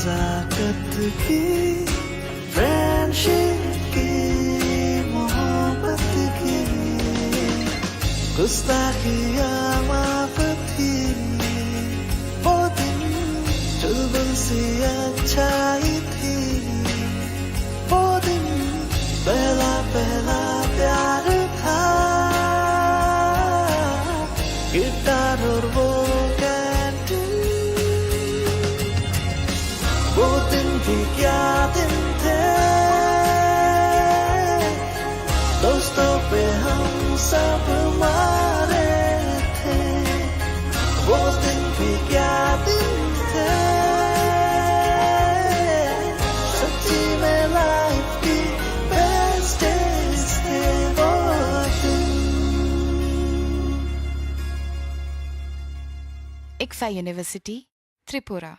नजाकत की फ्रेंडशिप की मोहब्बत की गुस्ताखियाँ माफ थी वो दिन चुलबुल सी अच्छाई थी वो दिन पहला पहला प्यार था गिटार और वो वो दिन भी क्या दिन थे दोस्तों पे हम सब मारे थे वो दिन भी क्या दिन थे सच्ची में लाइफ की बेस्ट डेज थे वो दिन। ICFA University, Tripura,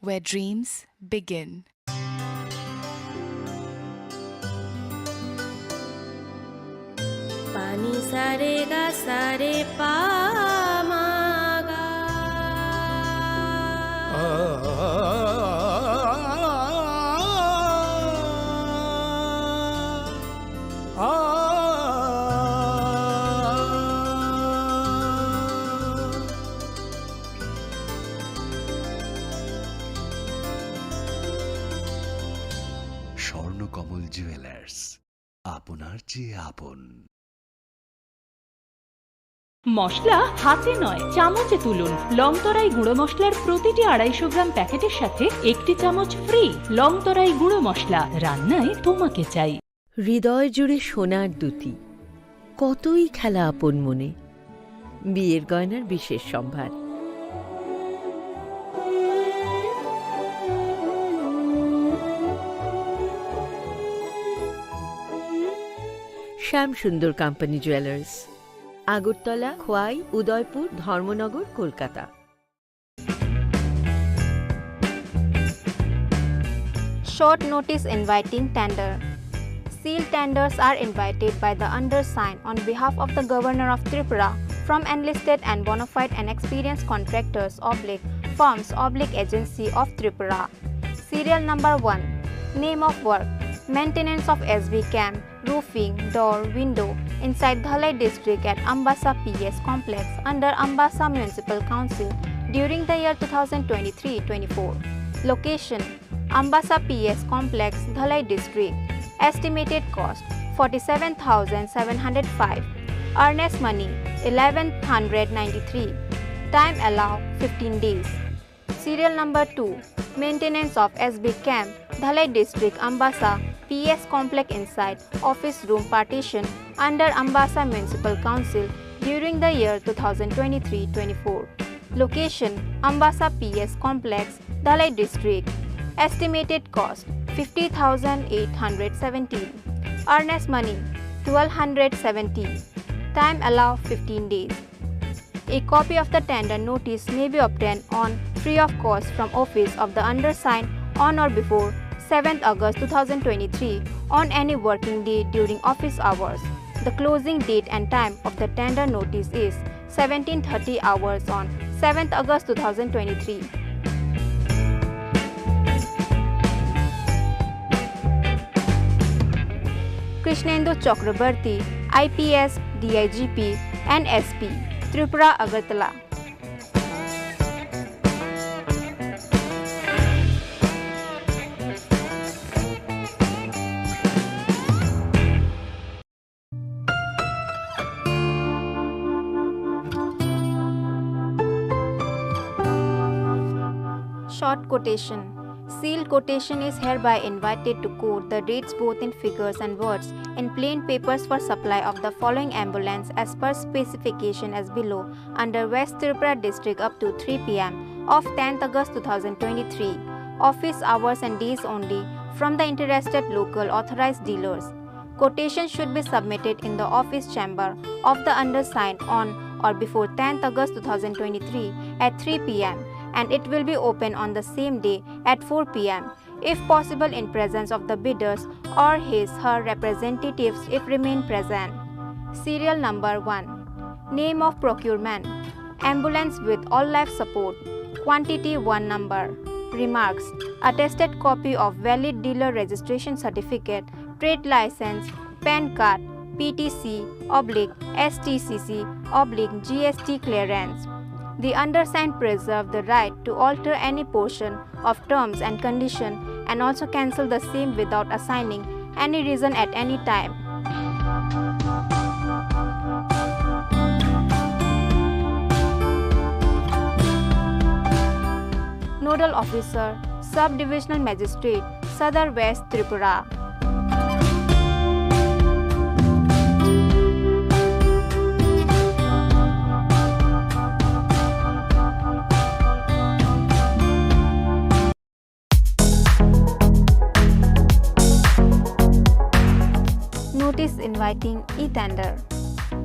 where dreams begin. पानी सारे गा सारे पामागा স্বর্ণকমল জুয়েলার্স, আপনার চেয়ে আপন। মশলা হাতে নয় চামচে তুলুন। লংতরাই গুঁড়ো মশলার প্রতিটি 250 গ্রাম প্যাকেটের সাথে একটি চামচ ফ্রি। লংতরাই গুঁড়ো মশলা, রান্নায় তোমাকে চাই। হৃদয় জুড়ে সোনার দুটি, কতই খেলা আপন মনে। বিয়ের গয়নার বিশেষ সম্ভার। শ্যাম সুন্দর company jewellers, Agartala, Khowai, Udaipur, Dharmanagar, Kolkata. Short notice inviting tender. Sealed tenders are invited by the undersigned on behalf of the Governor of Tripura from enlisted and bona fide and experienced contractors / firms / agency of Tripura. Serial number 1. Name of work: maintenance of SB camp, roofing, door, window inside Dhalai district at Ambassa PS complex under Ambassa Municipal Council during the year 2023-24. Location: Ambassa PS complex, Dhalai district. Estimated cost: 47,705. Earnest money: 1,193. Time allowed: 15 days. Serial number 2. Maintenance of SB camp, Dhalai district, Ambassa PS complex inside office room partition under Ambassa Municipal Council during the year 2023-24. Location: Ambassa PS complex, Dhalai district. Estimated cost: 50,817. Earnest money: 1,270. Time allowed: 15 days. A copy of the tender notice may be obtained on free of cost from office of the undersigned on or before 7th August 2023 on any working day during office hours. The closing date and time of the tender notice is 17:30 hours on 7th August 2023. Krishnendu Chakrabarti, IPS, DIGP, and SP, Tripura, Agartala. Short quotation. Sealed quotation is hereby invited to quote the rates both in figures and words in plain papers for supply of the following ambulance as per specification as below under West Tripura district up to 3 p.m. of 10th August 2023. Office hours and days only from the interested local authorized dealers. Quotation should be submitted in the office chamber of the undersigned on or before 10th August 2023 at 3 p.m. and it will be open on the same day at 4 p.m. if possible in presence of the bidders or his/her representatives if remain present. Serial number 1. Name of procurement: ambulance with all life support. Quantity 1 number. remarks, attested copy of valid dealer registration certificate, trade license, PAN card, PTC/STCC/GST clearance. The undersigned preserve the right to alter any portion of terms and condition and also cancel the same without assigning any reason at any time. Nodal Officer, Sub-Divisional Magistrate, Sadar West Tripura. Notice inviting e-tender.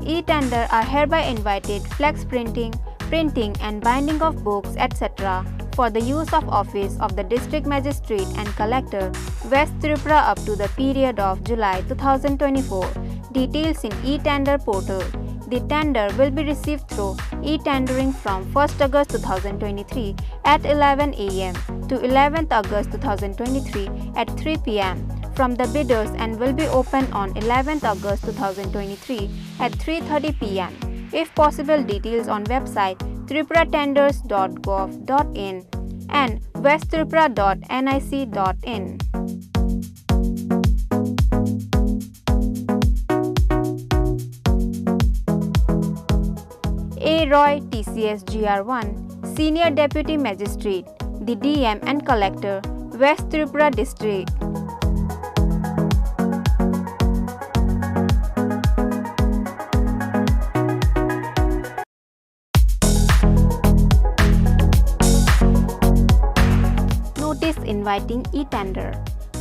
E-tender are hereby invited flex printing, printing and binding of books, etc. for the use of office of the District Magistrate and Collector, West Tripura up to the period of July 2024. Details in e-tender portal. The tender will be received through e-tendering from 1st August 2023 at 11 am to 11th August 2023 at 3 pm from the bidders and will be open on 11th August 2023 at 3:30 pm. If possible, details on website tripuratenders.gov.in and westtripura.nic.in. A. Roy, TCS GR1, Senior Deputy Magistrate, the DM and Collector, West Tripura District. Notice inviting e-tender.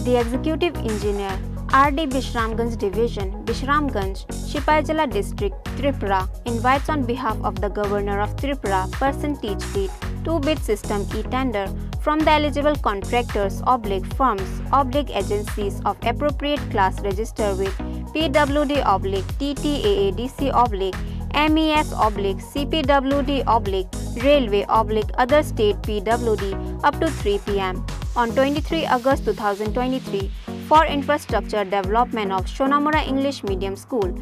The Executive Engineer, RD Bishramganj Division, Bishramganj, Sipaijala District, Tripura, invites on behalf of the Governor of Tripura, percentage bid, 2-bid system e-tender from the eligible contractors, firms, agencies of appropriate class registered with PWD, TTAADC, MES, CPWD, Railway, other state PWD up to 3 pm on 23 August 2023 for infrastructure development of Shonamura English Medium School.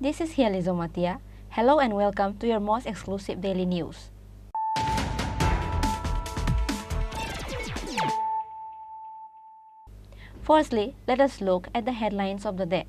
This is Hiali Zomatia. Hello and welcome to your most exclusive daily news. Firstly, let us look at the headlines of the day.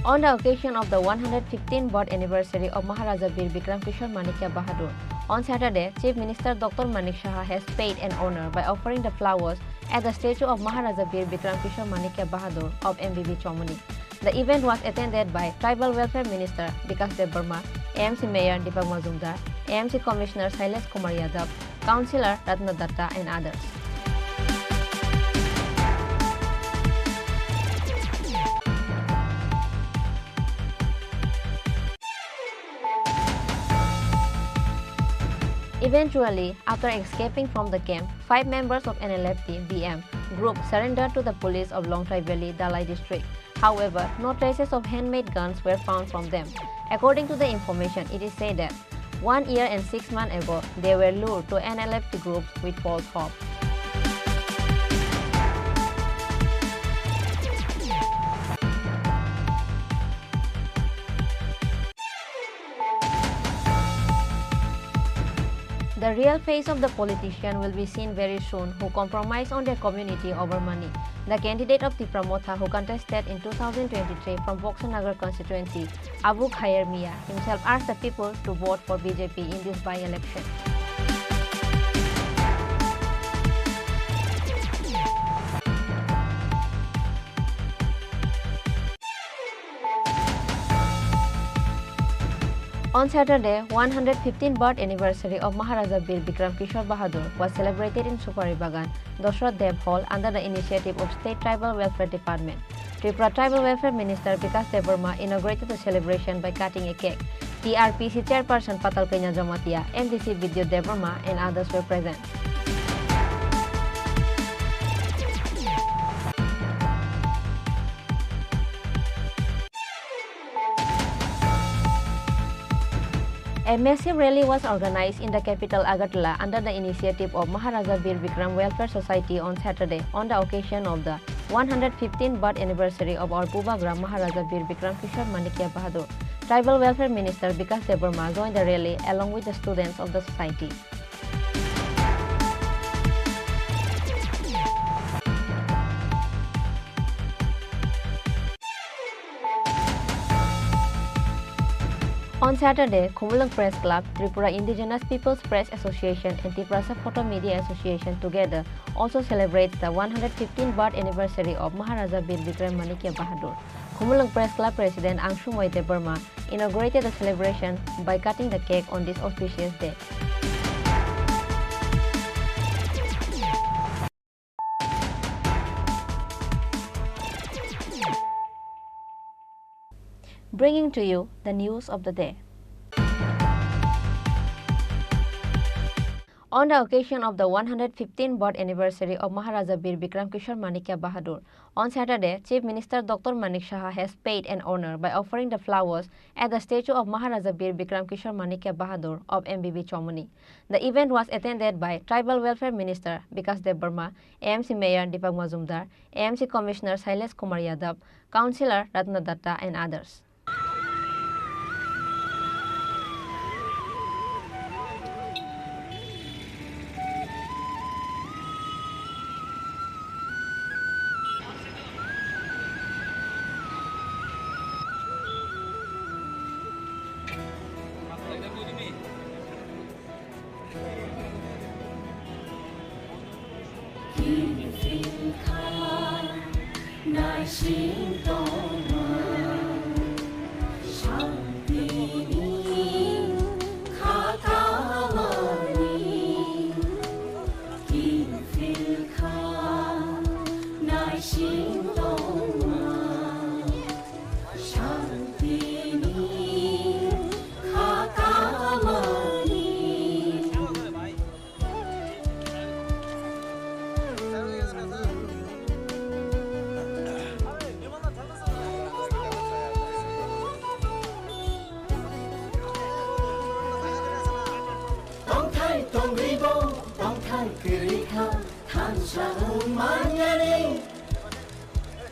On the occasion of the 115th birth anniversary of Maharaja Bir Bikram Kishore Manikya Bahadur, on Saturday, Chief Minister Dr. Manik Saha has paid an honor by offering the flowers at the statue of Maharaja Bir Bikram Kishore Manikya Bahadur of MBB Chomoni. The event was attended by Tribal Welfare Minister Vikas Dev Burma, AMC Mayor Deepak Majumdar, AMC Commissioner Shailesh Kumar Yadav, Councillor Ratna Datta and others. Eventually, after escaping from the camp, 5 members of NLFT BM group surrendered to the police of Longtrai Valley, Dalai district. However, no traces of handmade guns were found from them. According to the information, it is said that 1 year and 6 months ago, they were lured to NLFT groups with false hope. The real face of the politician will be seen very soon who compromise on their community over money. The candidate of Tripura Motha who contested in 2023 from Boxanagar constituency, Abu Khair Mia, himself asked the people to vote for BJP in this by-election. On Saturday, 115th birth anniversary of Maharaja Bir Bikram Kishore Bahadur was celebrated in Supari Bagan, Dashrath Dev Hall under the initiative of State Tribal Welfare Department. Tripura Tribal Welfare Minister Vikas Dev Burma inaugurated the celebration by cutting a cake. TRPC Chairperson Patal Kenya Jamatia, MDC Vidyut Dev Burma and others were present. A massive rally was organized in the capital Agartala under the initiative of Maharaja Bir Bikram Welfare Society on Saturday on the occasion of the 115th birth anniversary of our Pubagram Maharaja Bir Bikram Kishore Manikya Bahadur. Tribal Welfare Minister Vikas Dev Burma joined the rally along with the students of the society. On Saturday, Khumulung Press Club, Tripura Indigenous Peoples Press Association and Triprasa Photo Media Association together also celebrates the 115th birth anniversary of Maharaja Bir Bikram Manikya Bahadur. Khumulung Press Club President Angshu Moite Burma inaugurated the celebration by cutting the cake on this auspicious day. Bringing to you the news of the day. On the occasion of the 115th birth anniversary of Maharaja Bir Bikram Kishore Manikya Bahadur, on Saturday, Chief Minister Dr. Manik Saha has paid an honor by offering the flowers at the statue of Maharaja Bir Bikram Kishore Manikya Bahadur of MBB Chomoni. The event was attended by Tribal Welfare Minister Vikas Dev Burma, AMC Mayor Deepak Majumdar, AMC Commissioner Shailesh Kumar Yadav, Councillor Ratna Datta and others.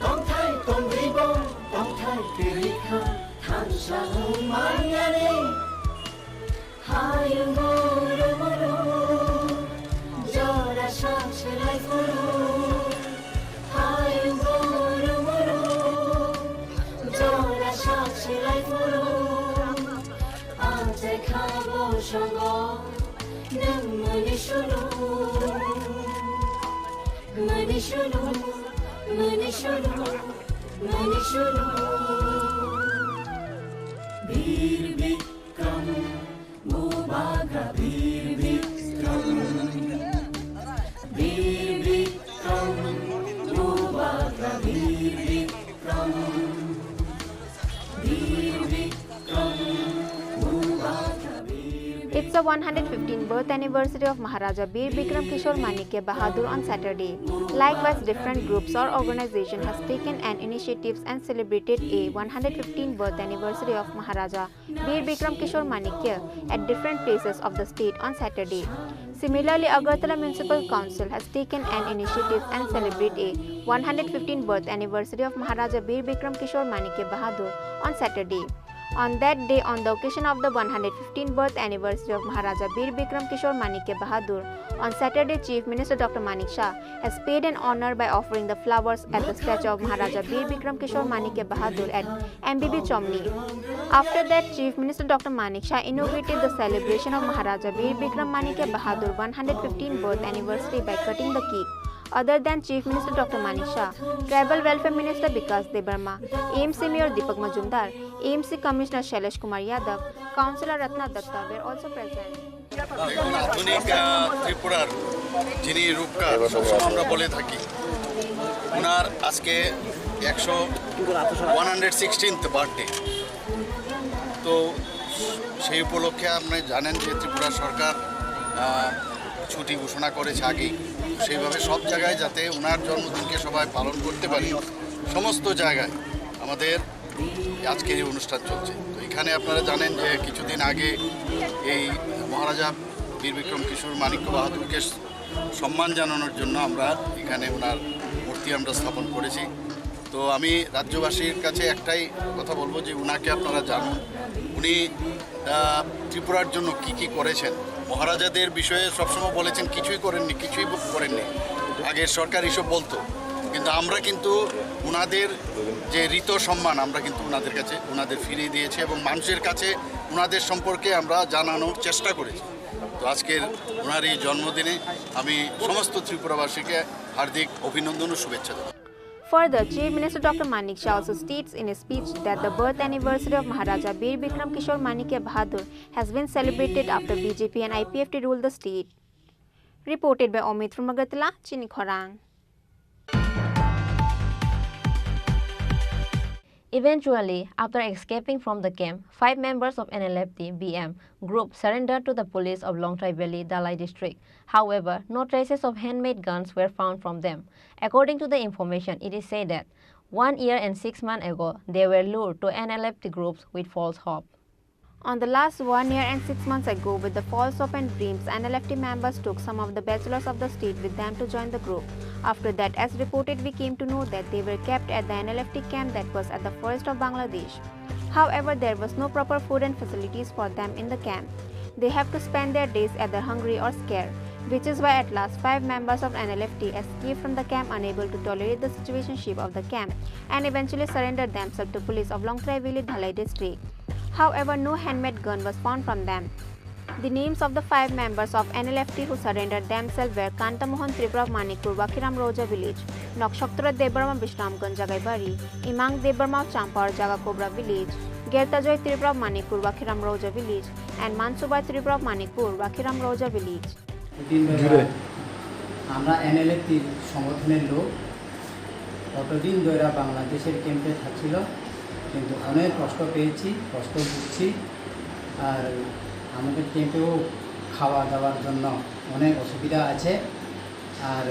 讲太讲你讲，讲太对你看，谈上满眼里，还有我的我的，叫他上起来不如，还有我的我的，叫他上起来不如，啊在看我上我，能么你说路，么你说路。Bir Bikram Mubaga Bir Bikram Bir Bikram Mubaga Bir Bikram Bir Bikram Mubaga It's the 115th birth anniversary of Maharaja Bir Bikram Kishore Manikya Bahadur on Saturday. Likewise, different groups or organizations has taken an initiatives and celebrated a 115th birth anniversary of Maharaja Bir Bikram Kishore Manikya at different places of the state on Saturday. Similarly, Agartala Municipal Council has taken an initiative and celebrate a 115th birth anniversary of Maharaja Bir Bikram Kishore Manikya Bahadur on Saturday. On that day, on the occasion of the 115th birth anniversary of Maharaja Bir Bikram Kishore Manikya Bahadur, on Saturday, Chief Minister Dr. Manik Shah has paid an honor by offering the flowers at the statue of Maharaja Bir Bikram Kishore Manikya Bahadur at MBB Chomni. After that, Chief Minister Dr. Manik Shah inaugurated the celebration of Maharaja Bir Bikram Manikya Bahadur 115th birth anniversary by cutting the cake. Other than Chief Minister Dr. Manik Shah, Tribal Welfare Minister Vikas Debarma, AMC Mayor Deepak Majumdar, AMC Commissioner Shailesh Kumar Yadav, Councillor Ratna Datta were also present. আধুনিক ত্রিপুরার যিনি রূপকার সবসময় আমরা বলে থাকি, ওনার আজকে 116th birthday. তো সেই উপলক্ষে আপনি জানেন যে ত্রিপুরা সরকার ছুটি ঘোষণা করেছে আগেই, সেইভাবে সব জায়গায় যাতে ওনার জন্মদিনকে সবাই পালন করতে পারি, সমস্ত জায়গায় আমাদের আজকের এই অনুষ্ঠান চলছে। তো এখানে আপনারা জানেন যে কিছুদিন আগে এই মহারাজা বীর বিক্রম কিশোর মানিক্য বাহাদুরকে সম্মান জানানোর জন্য আমরা এখানে ওনার মূর্তি আমরা স্থাপন করেছি। তো আমি রাজ্যবাসীর কাছে একটাই কথা বলবো যে ওনাকে আপনারা জানুন, উনি ত্রিপুরার জন্য কি করেছেন। মহারাজাদের বিষয়ে সবসময় বলেছেন কিছুই করেননি, আগের সরকার এসব বলতো, কিন্তু আমরা কিন্তু ওনাদের যে ঋত সম্মান আমরা কিন্তু ওনাদের কাছে ওনাদের ফিরিয়ে দিয়েছি এবং মানুষের কাছে ওনাদের সম্পর্কে আমরা জানানোর চেষ্টা করেছি। তো আজকের ওনার এই জন্মদিনে আমি সমস্ত ত্রিপুরাবাসীকে হার্দিক অভিনন্দন ও শুভেচ্ছা জানাই। Further, Chief Minister Dr. Manik Shah also states in a speech that the birth anniversary of Maharaja Bir Bikram Kishore Manikya Bahadur has been celebrated after BJP and IPFT ruled the state. Reported by Omid from Agartala, Chini Khorang. Eventually, after escaping from the camp, 5 members of NLFT BM group surrendered to the police of Longtrai Valley, Dalai district. However, no traces of handmade guns were found from them. According to the information, it is said that 1 year and 6 months ago, they were lured to NLFT groups with false hope. On the last 1 year and 6 months ago, with the false hope and dreams, NLFT members took some of the bachelors of the state with them to join the group. After that, as reported, we came to know that they were kept at the NLFT camp that was at the forest of Bangladesh. However, there was no proper food and facilities for them in the camp. They have to spend their days either hungry or scared, which is why at last 5 members of NLFT escaped from the camp unable to tolerate the situationship of the camp and eventually surrendered themselves to police of Longtrai Valley, Dalai district. However, no handmade gun was found from them. The names of the 5 members of NLFT who surrendered themselves were Kantamohan Tripura of Manikpur, Wakhiram Roja village, Nokshaktara Debarma Bishramganj Jagaibari, Imang Debarma of Champar Jaga Cobra village, Gertajoy Tripura of Manikpur, Wakhiram Roja village, and Mansubai Tripura of Manikpur, Wakhiram Roja village. আমরা NLFT সংগঠনের লোক কতদিন ধরে বাংলাদেশের ক্যাম্পে থাকছিল, কিন্তু অনেক কষ্ট পেয়েছি, কষ্ট ভুগছি। আর আমাদের ক্যাম্পেও খাওয়া দাওয়ার জন্য অনেক অসুবিধা আছে। আর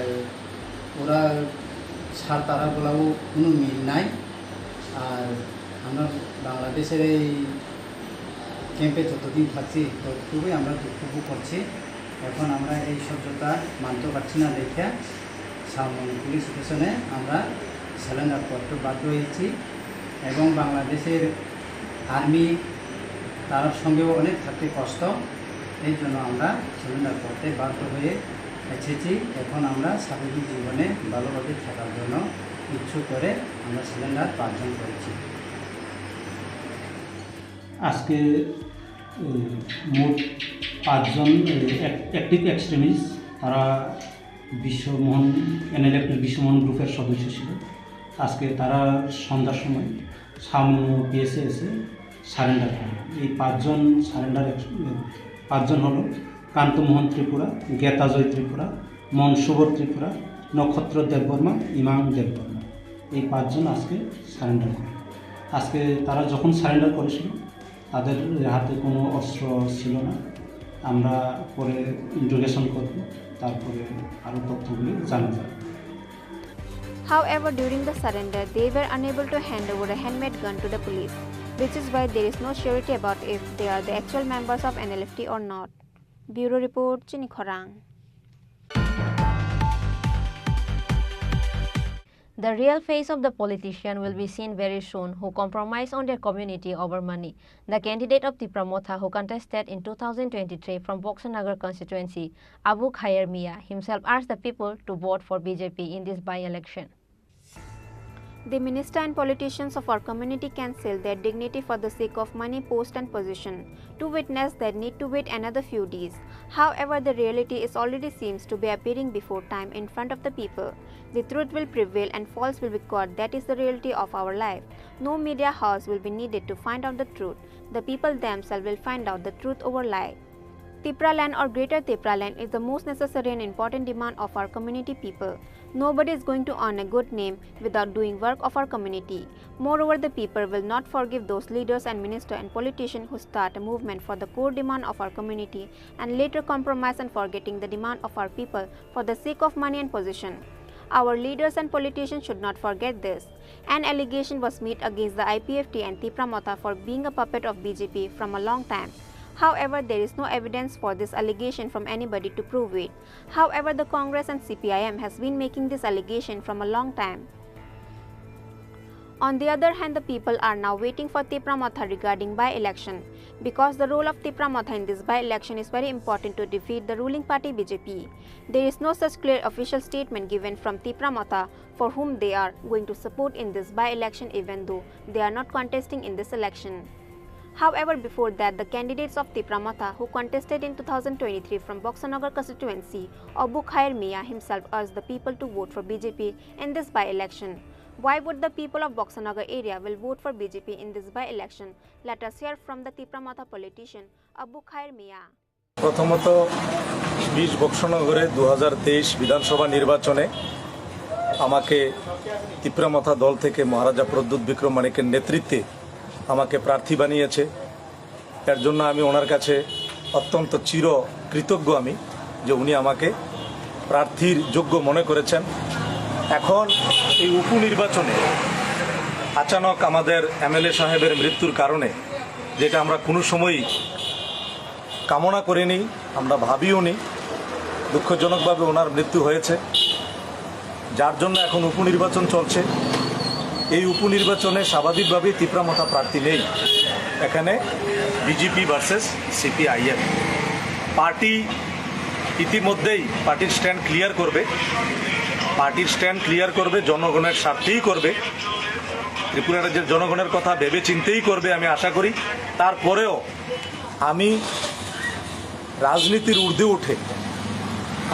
ওরা সার তারাগুলোও কোনো মিল নাই। আর আমরা বাংলাদেশের এই ক্যাম্পে যতদিন থাকছি ততটুকুই আমরা দুঃখ করছি। এখন আমরা এই সহ্যতা মানতে পারছি না দেখে পুলিশ স্টেশনে আমরা সারেন্ডার করতে বাধ্য হয়েছি এবং বাংলাদেশের আর্মি তার সঙ্গেও অনেক থাকতে কষ্ট, এই জন্য আমরা সারেন্ডার করতে বাধ্য হয়ে এসেছি। এখন আমরা স্বাভাবিক জীবনে ভালোভাবে থাকার জন্য ইচ্ছুক করে আমরা সারেন্ডার 5 জন করেছি। আজকে মোট 5 জন অ্যাক্টিভ এক্সট্রিমিস্ট, তারা বিশ্বমোহন এনএলএফের বিশ্বমোহন গ্রুপের সদস্য ছিল। আজকে তারা সন্ধ্যার সময় সামনে পিএসএ এসে সারেন্ডার করে। এই 5 জন সারেন্ডার 5 জন হলো কান্তমোহন ত্রিপুরা, জ্ঞাতাজয় ত্রিপুরা, মনসুবর ত্রিপুরা, নক্ষত্র দেববর্মা, ইমাম দেববর্মা। এই 5 জন আজকে সারেন্ডার করে। আজকে তারা যখন সারেন্ডার করেছিল তাদের হাতে কোনো অস্ত্র ছিল না। আমরা পরে ইন্টারোগেশন করব, তারপরে আরও তথ্যগুলি জানা যাবে। However, during the surrender, they were unable to hand over a handmade gun to the police, which is why there is no surety about if they are the actual members of NLFT or not. Bureau Report, Chini Khorang. The real face of the politician will be seen very soon, who compromise on their community over money. The candidate of Tripura Motha, who contested in 2023 from Boxanagar constituency, Abu Khair Mia, himself asked the people to vote for BJP in this by-election. The minister and politicians of our community can sell their dignity for the sake of money, post and position. To witness that need to wait another few days. However, the reality is already seems to be appearing before time in front of the people. The truth will prevail and false will be caught. That is the reality of our life. No media house will be needed to find out the truth. The people themselves will find out the truth over lie. Tripura land or Greater Tripura land is the most necessary and important demand of our community people. Nobody is going to earn a good name without doing work of our community. Moreover, the people will not forgive those leaders and ministers and politicians who start a movement for the core demand of our community and later compromise and forgetting the demand of our people for the sake of money and position. Our leaders and politicians should not forget this. An allegation was made against the IPFT and Tripura Motha for being a puppet of BJP from a long time. However, there is no evidence for this allegation from anybody to prove it. However, the Congress and CPIM has been making this allegation from a long time. On the other hand, the people are now waiting for Tripura Motha regarding by-election, because the role of Tripura Motha in this by-election is very important to defeat the ruling party BJP. There is no such clear official statement given from Tripura Motha for whom they are going to support in this by-election, even though they are not contesting in this election. However, before that, the candidates of Tripura Motha who contested in 2023 from Boxanagar constituency, Abu Khair Mia himself urged the people to vote for BJP in this by-election. Why would the people of Boxanagar area will vote for BJP in this by-election? Let us hear from the Tripura Motha politician Abu Khair Mia. প্রথমত 20 বক্সনগরে 2023 বিধানসভা নির্বাচনে আমাকে ত্রিপুরা মথা দল থেকে মহারাজা প্রদ্যুৎ বিক্রম মানিকের নেতৃত্বে আমাকে প্রার্থী বানিয়েছে। এর জন্য আমি ওনার কাছে অত্যন্ত চির কৃতজ্ঞ আমি যে উনি আমাকে প্রার্থীর যোগ্য মনে করেছেন। এখন এই উপনির্বাচনে আচানক আমাদের এমএলএ সাহেবের মৃত্যুর কারণে, যেটা আমরা কোনো সময়ই কামনা করিনি, আমরা ভাবিও নি, দুঃখজনকভাবে ওনার মৃত্যু হয়েছে, যার জন্য এখন উপনির্বাচন চলছে। এই উপনির্বাচনে স্বাভাবিকভাবেই ত্রিপুরা মথা প্রার্থী নেই। এখানে বিজেপি ভার্সেস সিপিআইএম। পার্টি ইতিমধ্যেই পার্টির স্ট্যান্ড ক্লিয়ার করবে, জনগণের স্বার্থেই করবে, ত্রিপুরা রাজ্যের জনগণের কথা ভেবে চিন্তেই করবে আমি আশা করি। তারপরেও আমি রাজনীতির ঊর্ধ্বে উঠে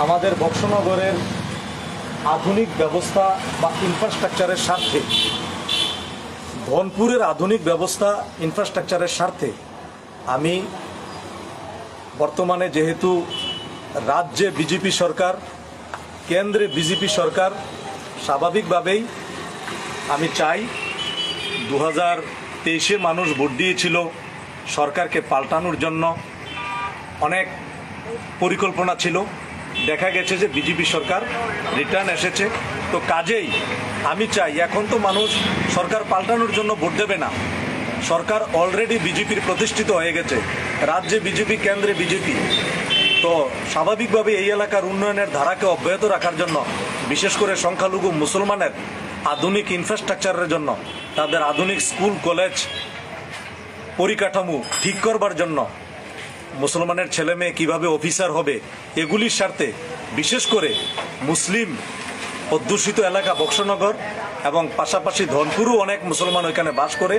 আমাদের বক্সনগরের আধুনিক ব্যবস্থা বা ইনফ্রাস্ট্রাকচারের স্বার্থে, ধনপুরের আধুনিক ব্যবস্থা ইনফ্রাস্ট্রাকচারের স্বার্থে আমি বর্তমানে যেহেতু রাজ্যে বিজেপি সরকার, কেন্দ্রে বিজেপি সরকার, স্বাভাবিকভাবেই আমি চাই 2023-এ মানুষ ভোট দিয়েছিল সরকারকে পাল্টানোর জন্য, অনেক পরিকল্পনা ছিল, দেখা গেছে যে বিজেপি সরকার রিটার্ন এসেছে। তো কাজেই আমি চাই, এখন তো মানুষ সরকার পাল্টানোর জন্য ভোট দেবে না, সরকার অলরেডি বিজেপির প্রতিষ্ঠিত হয়ে গেছে, রাজ্যে বিজেপি, কেন্দ্রে বিজেপি। তো স্বাভাবিকভাবে এই এলাকার উন্নয়নের ধারাকে অব্যাহত রাখার জন্য, বিশেষ করে সংখ্যালঘু মুসলমানের আধুনিক ইনফ্রাস্ট্রাকচারের জন্য, তাদের আধুনিক স্কুল কলেজ পরিকাঠামো ঠিক করবার জন্য, মুসলমানের ছেলে মেয়ে কীভাবে অফিসার হবে এগুলির স্বার্থে, বিশেষ করে মুসলিম অধ্যুষিত এলাকা বক্সনগর এবং পাশাপাশি ধনপুরও অনেক মুসলমান ওইখানে বাস করে,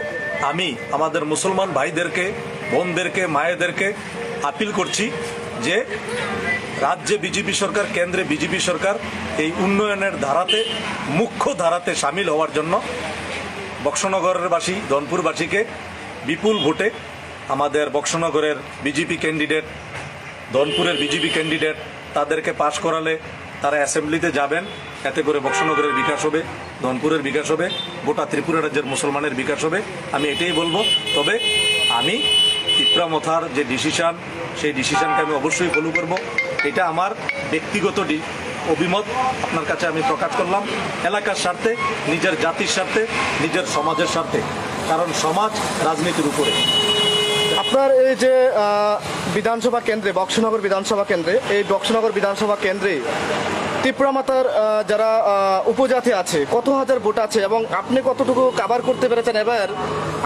আমি আমাদের মুসলমান ভাইদেরকে, বোনদেরকে, মায়েদেরকে আপিল করছি যে রাজ্যে বিজেপি সরকার, কেন্দ্রে বিজেপি সরকার এই উন্নয়নের ধারাতে, মুখ্য ধারাতে সামিল হওয়ার জন্য বক্সনগরের বাসী, ধনপুরবাসীকে বিপুল ভোটে আমাদের বক্সনগরের বিজেপি ক্যান্ডিডেট, ধনপুরের বিজেপি ক্যান্ডিডেট তাদেরকে পাশ করালে তারা অ্যাসেম্বলিতে যাবেন। এতে করে বক্সনগরের বিকাশ হবে, ধনপুরের বিকাশ হবে, গোটা ত্রিপুরা রাজ্যের মুসলমানের বিকাশ হবে। আমি এটাই বলবো। তবে আমি ত্রিপুরা মথার যে ডিসিশন, সেই ডিসিশনকে আমি অবশ্যই ফলো করব। এটা আমার ব্যক্তিগত অভিমত আপনার কাছে আমি প্রকাশ করলাম, এলাকার স্বার্থে, নিজের জাতির স্বার্থে, নিজের সমাজের স্বার্থে, কারণ সমাজ রাজনীতির উপরে। আপনার এই যে বিধানসভা কেন্দ্রে, বক্সনগর বিধানসভা কেন্দ্রে, এই বক্সনগর বিধানসভা কেন্দ্রে ত্রিপুরা মাতার যারা উপজাতি আছে, কত হাজার ভোট আছে এবং আপনি কতটুকু কাভার করতে পেরেছেন?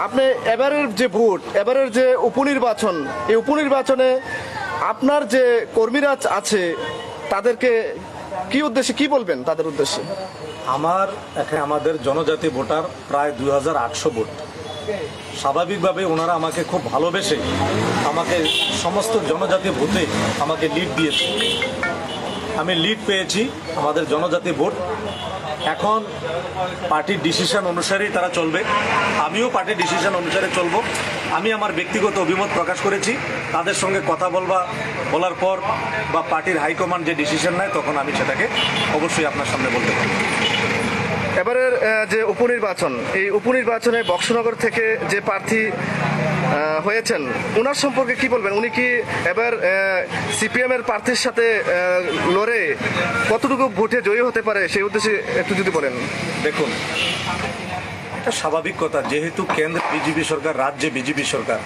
আপনি এবারের যে ভোট, এবারের যে উপনির্বাচন, এই উপনির্বাচনে আপনার যে কর্মীরা আছে তাদেরকে কি উদ্দেশ্যে কি বলবেন তাদের উদ্দেশ্যে? আমাদের জনজাতি ভোটার প্রায় 2800 ভোট। স্বাভাবিকভাবে ওনারা আমাকে খুব ভালোবেসে আমাকে সমস্ত জনজাতি ভোটে আমাকে লিড দিয়েছে। আমি লিড পেয়েছি আমাদের জনজাতি ভোট। এখন পার্টির ডিসিশন অনুসারেই তারা চলবে, আমিও পার্টির ডিসিশন অনুসারে চলব। আমি আমার ব্যক্তিগত অভিমত প্রকাশ করেছি, তাদের সঙ্গে কথা বলার পর বা পার্টির হাইকমান্ড যে ডিসিশন নেয় তখন আমি সেটাকে অবশ্যই আপনার সামনে বলতে পারি। এবারের যে উপনির্বাচন, এই উপনির্বাচনে বক্সনগর থেকে যে প্রার্থী হয়েছেন ওনার সম্পর্কে কি বলবেন? উনি কি এবার সিপিএম এর প্রার্থীর সাথে লড়ে কতটুকু ভোটে জয়ী হতে পারে সেই উদ্দেশ্যে একটু যদি বলেন। দেখুন, এটা স্বাভাবিক কথা, যেহেতু কেন্দ্রে বিজেপি সরকার, রাজ্যে বিজেপি সরকার,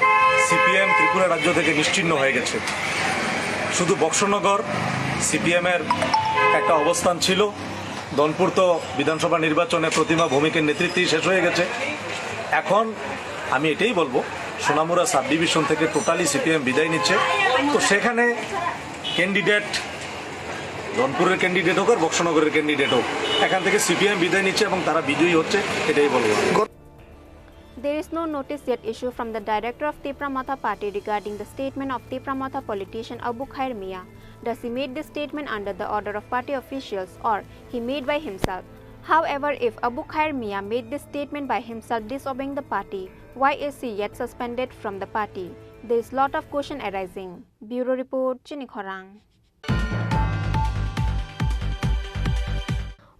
সিপিএম ত্রিপুরা রাজ্য থেকে নিশ্চিহ্ন হয়ে গেছে। শুধু বক্সনগর সিপিএম এর একটা অবস্থান ছিল, ধনপুর তো বিধানসভা নির্বাচনে প্রতিমা ভৌমিকের নেতৃত্বেই শেষ হয়ে গেছে। এখন আমি এটাই বলবো, সোনামুড়া সাব ডিভিশন থেকে টোটালি সিপিএম বিদায় নিচ্ছে। তো সেখানে ক্যান্ডিডেট, ধনপুরের ক্যান্ডিডেট হোক আর বক্সনগরের ক্যান্ডিডেট হোক, এখান থেকে সিপিএম বিদায় নিচ্ছে এবং তারা বিজয়ী হচ্ছে, এটাই বলবো। There is no notice yet issued from the director of Tripura Matha Party regarding the statement of Tripura Matha politician Abu Khair Mia. Does he made this statement under the order of party officials or he made by himself? However, if Abu Khair Mia made this statement by himself disobeying the party, why is he yet suspended from the party? There is lot of question arising. Bureau Report, Chini Khorang.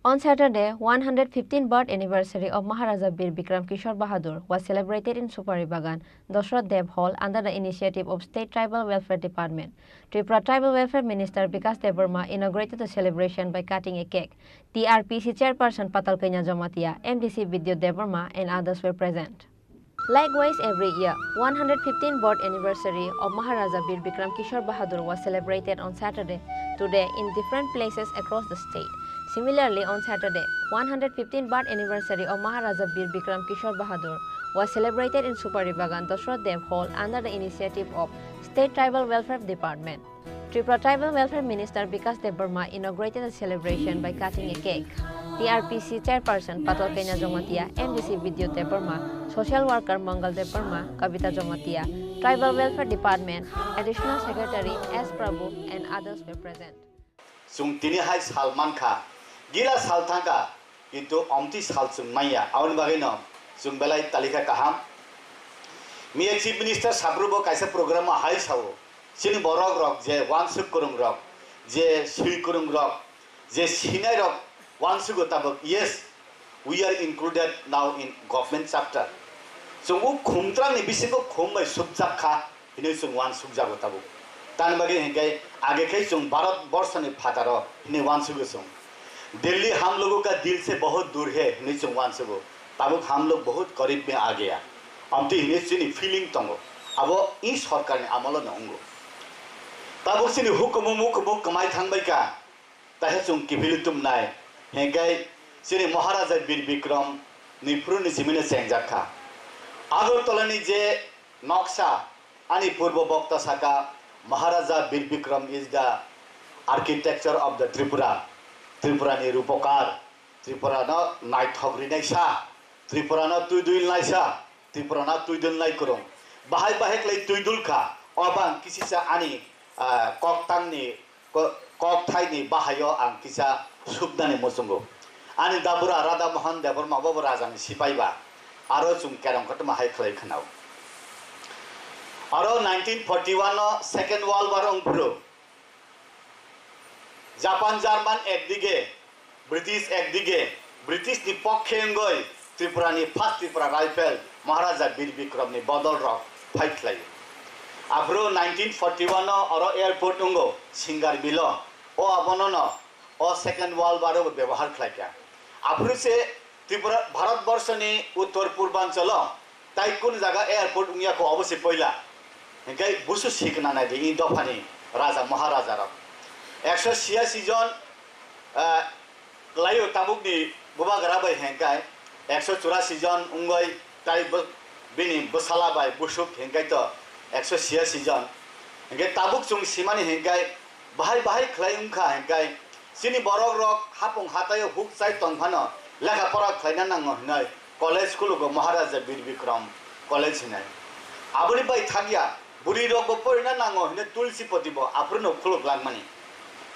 On Saturday, 115th birth anniversary of Maharaja Bir Bikram Kishore Bahadur was celebrated in Supari Bagan, Dosrat Dev Hall under the initiative of State Tribal Welfare Department. Tripura Tribal Welfare Minister Vikas Devarma inaugurated the celebration by cutting a cake. TRPC Chairperson Patal Kenya Jamatia, MDC Vidyut Devarma and others were present. Likewise, every year, 115th birth anniversary of Maharaja Bir Bikram Kishore Bahadur was celebrated on Saturday, today in different places across the state. Similarly, on Saturday, 115th birth anniversary of Maharaja Bir Bikram Kishore Bahadur was celebrated in Supari Bagan, Dosrat Dev Hall under the initiative of State Tribal Welfare Department. Tripura Tribal Welfare Minister Vikas Devarma inaugurated the celebration by cutting a cake. TRPC Chairperson Patal Kenya Jomatia, MDC Vidyut Devarma, Social Worker Mangal Devarma, Kavita Jomatia, Tribal Welfare Department, Additional Secretary S. Prabhu and others were present. Sung tini hai Salman Khan gila sal thangka itu omti sal sung maya awan bagino sung belai talika kaham mi chief minister sabrubo kaisa program ma hai sawo sini borok rok je wansuk kurung rok je sui kurung rok je sinai rok wansuk tabok yes we are included now in government chapter sung u khumtra ni bisiko khumbai subjak kha ini sung wansuk jago tabok tan bagi hengai आगे कई सुन भारत वर्ष ने फातारो हिने वांसुगो सुन दिल्ली हम लोगों का दिल से बहुत दूर है हिने सुन वांसुगो ताबुक हम लोग बहुत करीब में आ गया हम तो हिने सुनी फीलिंग तंगो अब इस सरकार ने अमल नंगो ताबुक सुनी हुकुम कमाई थांबाई का ताहे सुन किबिल तुम नाय हेंगाई sini Maharaja Bir Bikram ni puruni simine sengjaka Agartala ni je noksa ani purbo bokta saka Maharaja Bir Bikram is the architecture of the Tripura ni rupokar Tripura no night hogri naisa Tripura no tuidul naisa Tripura na tuidul nai kurung bahai klai tuidul kha obang kisisa ani kok tang ni kok thai ni bahayo ang kisa subdani mosungo ani dabura Radha Mohan Devar Mababa Raja ni sipaiba aro chung kerong khat mahai khlai khanau aro 1941 no second world war ongpro Japan German ekdige British ekdige British ni pokkhe ngoi Tripura ni first Tripura rifle Maharaja Bir Bikram ni bodol rok fight lai Afro 1941 no aro airport ungo Singar bilo o abono no o second world war o ব্যবহার khlai kya Afro se Tripura Bharat Barsha ni uttor purbanchal tai kun jaga airport ungya ko obose poila enkai busu sikna na de in dofani raja maharaja rok 186 জন লাইও তাবুকনি বুবা গরাবাই হেঙ্কাই 184 জন উঙ্গই তাই বিনি বসালাবাই বুসুক হেঙ্কাই তো 186 জন হেঙ্কাই তাবুক চুং সিমানি হেঙ্কাই বাহাই খ্লাই উংখা হেঙ্কাই সিনি বরক rock হাপুং হাতায় hook চাই তংফানো লেখা পড়া খ্লাইনা নাঙ্গো হিনাই college স্কুলগো মহারাজা বীর Vikram college হিনাই আবনি by থাকিয়া বুড়ি রক পরিনা নাঙ্গো হিনে তুলসী পতিব আফরনো খুলক লাগমানি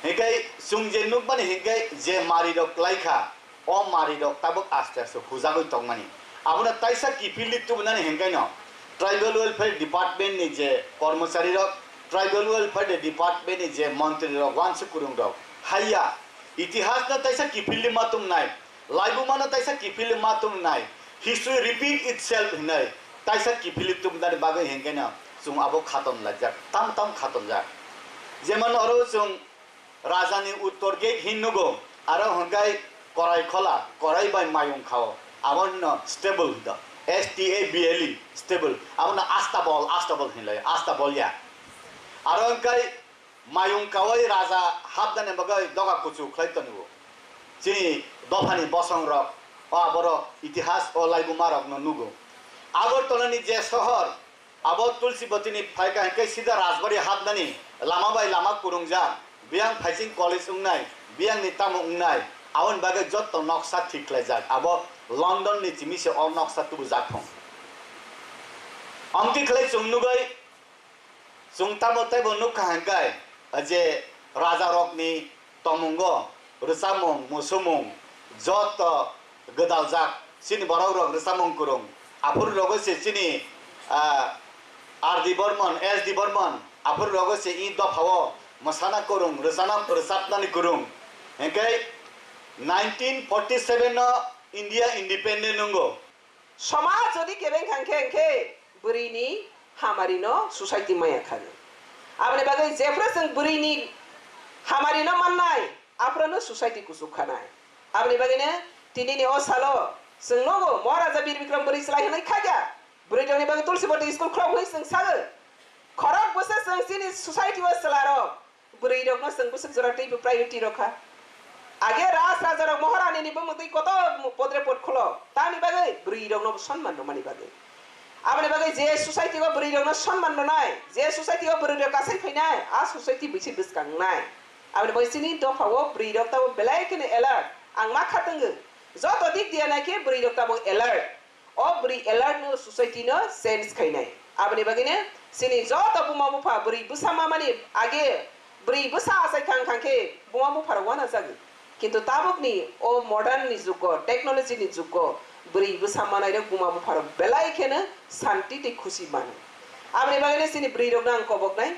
হেঙ্কাই সুংজে নুকমানি হেঙ্কাই যে মারি রক লাইখা ও মারি রক তাবক আস্তে আস্তে হুজাগই তংমানি আপনা তাইসা কি ফিল্ড তুবনানি হেঙ্কাই ন ট্রাইবাল ওয়েলফেয়ার ডিপার্টমেন্ট নি যে কর্মচারী রক ট্রাইবাল ওয়েলফেয়ার ডিপার্টমেন্ট নি যে মন্ত্রী রক ওয়ানস কুরুং রক হাইয়া ইতিহাস না তাইসা কি ফিল্ড মাতুম নাই লাইবুমা না তাইসা কি ফিল্ড মাতুম নাই হিস্ট্রি রিপিট ইটসেলফ হিনাই তাইসা কি ফিল্ড তুবনানি বাগে হেঙ্কাই না সুং আবো খাতন লাজাক তাম খাতন যাক যেমন আরো সুং রাজানি উত্তর গেট হিন্নুগো আরো হঙ্কাই করাই খোলা করাই বাই মায়ুং খাও আমন স্টেবল দ STABLE স্টেবল আমন আস্তাবল হিলাই আস্তাবলিয়া আরো হঙ্কাই মায়ুং কাওয়াই রাজা হাবদানে বগাই দগা কুচু খাইতনুগো চিনি দফানি বসং রক ও বড় ইতিহাস ও লাইবুমা রক নুগো আগরতলানি যে শহর আবো তুলসীবতীনি ফাইকা হঙ্কাই সিধা রাজবাড়ি হাবদানি লামা বাই লামা কুরুংজা biang phaiching college ungnai biang ni tam ungnai awon bage jot to noksa thiklai jak abo London ni chimi se on noksa tu jakthong amti khlai chungnugai chungtamotai bonuk khangai aje raja rok ni tomungo rusamong musumong jot gedal jak sini borok rok rusamong kurung apur rogo se sini RD Burman SD Burman apur rogo se I dophawo masana kurung resapnani kurung engkai 1947 no India independent nungo সমাজ যদি কেবেং খাংখে বুরিনি হামারিনো society মায়া খানে আপনি বাগে জেফ্রাসং বুরিনি হামারিনো মাননাই আপনানো society কুসুক খানাই আপনি বাগে নে তিনিনি ও সালো সঙ্গো মহারাজা বীর বিক্রম বুরি সলাই হনাই খাগা বুরিটনি বাগে তুলসীবতী স্কুল খ্রব হই সং সাগে খরক বসে সং সিনি সোসাইটি ওয়াস সালারো বুরি রকম সং বুসক জরাটি প্রায়োরিটি রখা আগে রাজা রক মহারানী নিব মতই কত পদরে পদ খলো তানি বাগে বুরি রকম সম্মান মানি বাগে আপনি বাগে যে সোসাইটি গো বুরি রকম সম্মান নাই যে সোসাইটি গো বুরি রক কাছে ফইনাই আ সোসাইটি বিসি বিসকাং নাই আপনি বইসিনি দফাও বুরি রক তাও বেলাই কেনে এলার্ট আং মা খাতঙ্গ যত দিক দিয়া নাকি বুরি রক তাও এলার্ট ও বুরি এলার্ট নো সোসাইটি নো সেন্স খাইনাই আপনি বাগে নে সিনি যত বুমা বুফা বুরি বুসামা মানি আগে বুরি বুসা আসাই খাংখাংকে বুমা বুফার ওয়ানা জাগে কিন্তু তাবকনি ও মডার্ন নি যুগ টেকনোলজি নি যুগ বুরি বুসামানাই রে বুমা বুফার বেলাই কেনে শান্তি তে খুশি মান আপনি বাগে নে সিনি বুরি রক নাং কবক নাই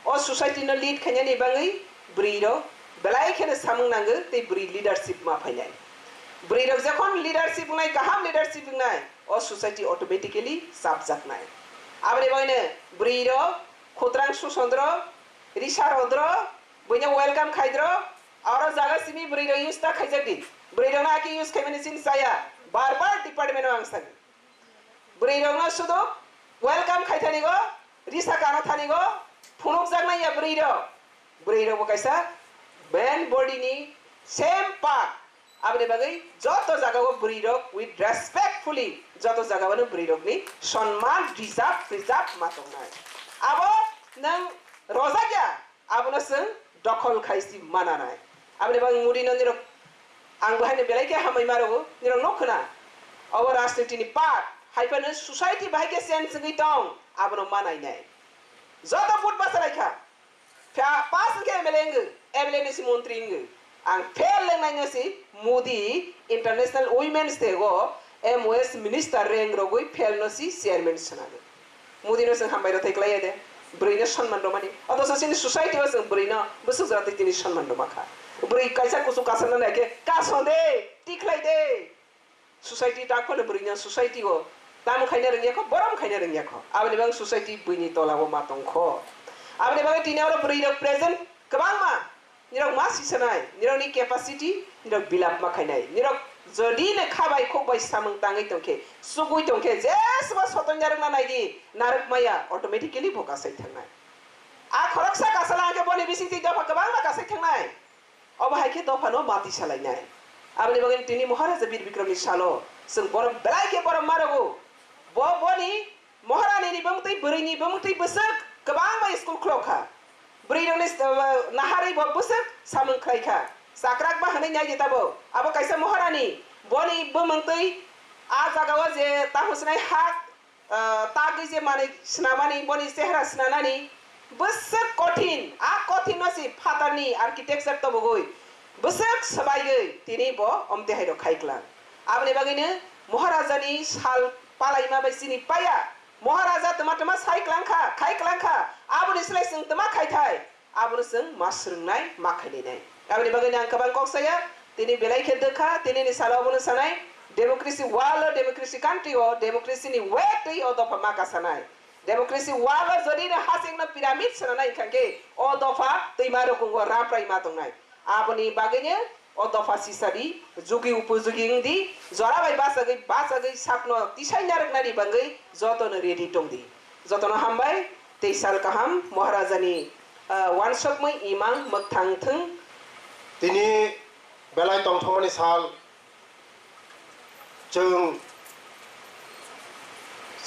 ও সোসাইটি নো লিড খাইনি বাঙ্গই বুরি রক বেলাই কেনে সামুং নাঙ্গ তে বুরি লিডারশিপ মা ফাইনাই বুরি রক যখন লিডারশিপ নাই কাহাম লিডারশিপ নাই ও সোসাইটি অটোমেটিক্যালি সাবজাক নাই আপনি বাগে নে বুরি রক খুতরাং সুচন্দ্র রিশা রদ্র বইনে ওয়েলকাম খাইদ্র और जागा सिमी बुरी रो यूज ता खाइजा दी बुरी रो ना की यूज खाइमेने सिन साया बार-बार डिपार्टमेंट आंग साग बुरी रो ना सुदो वेलकम खाइथानि गो रिसा कानो थानि गो फुनुक जाग नाया बुरी रो बो कैसा बैन बॉडी नि same part abne bagai joto jaga o burirok with respectfully joto jaga o burirok ni সম্মান preserve matong nai abo nang roza kya abno sing dokol khaisi mana nai abne bang muri nirok ang bahane belai ke hamai marogo nirok nokhna abo rajniti ni part haipana society bahage sen singi tong abno manai nai joto put basarai kha pas ke emeleng si montring ang fail lang na si Modi International Women's Day go MOS Minister reng rogoi fail no si chairman sanade Modi no sang hambai ro thek lai de brina সম্মান ro mani odo so sin society was brina busu jate tini সম্মান ro makha bri kaisa kusu kasana na ke kasonde tiklai de society ta ko brina society go tam khaina reng yakho boram khaina reng yakho abni bang society buini tola go matong kho abni bang tini ora brina present kabang ma nirok mas isanai nirok ni capacity nirok bilap makhainai nirok jodi ne khabai khokbai samung tangai tongke sugui tongke jesba soton jarang na naigi narak maya automatically bokasai thangnai a khoroksa kasala ke boni bisingti dofa kabang ma kasai thangnai obahai ke dofa no mati salai nai abni bagin tini maharaja bir bikram ni salo sung borom belai ke borom marogo bo boni maharani ni bamtai burini bamtai besak kabang ma school klokha Beridonis nahari bo busuk samung kraika sakrak ba hanai nyai jetabo abo kaisa moharani boni bemangtei a jagawa je tahusnai hak tagi je mane snamani boni sehra snanani busuk kothin a kothin nosi fatani architecture to bogoi busuk sabai tini bo omte hairo khaikla abne bagine moharajani sal palaima baisini paya Maharaja tama sai klangkha khai klangkha abuni slai sing tama khai thai abuni sing masrung nai makhani nai abuni bagani ang kabang kok saya tini belai khe dekha tini ni sala abuni sanai democracy wala democracy country o democracy ni wetei o dofa maka sanai democracy wala jodi na hasing na pyramid sanai khangke o dofa teimaro kungo raprai matong nai abuni baganya o dofa sisadi jugi upujugi ngdi jora bai basagai sapno tisai narak nari bangai joto no ready tongdi joto no hambai teisal kaham maharajani one shot mai imang makthang thung tini belai tongthomani sal jeng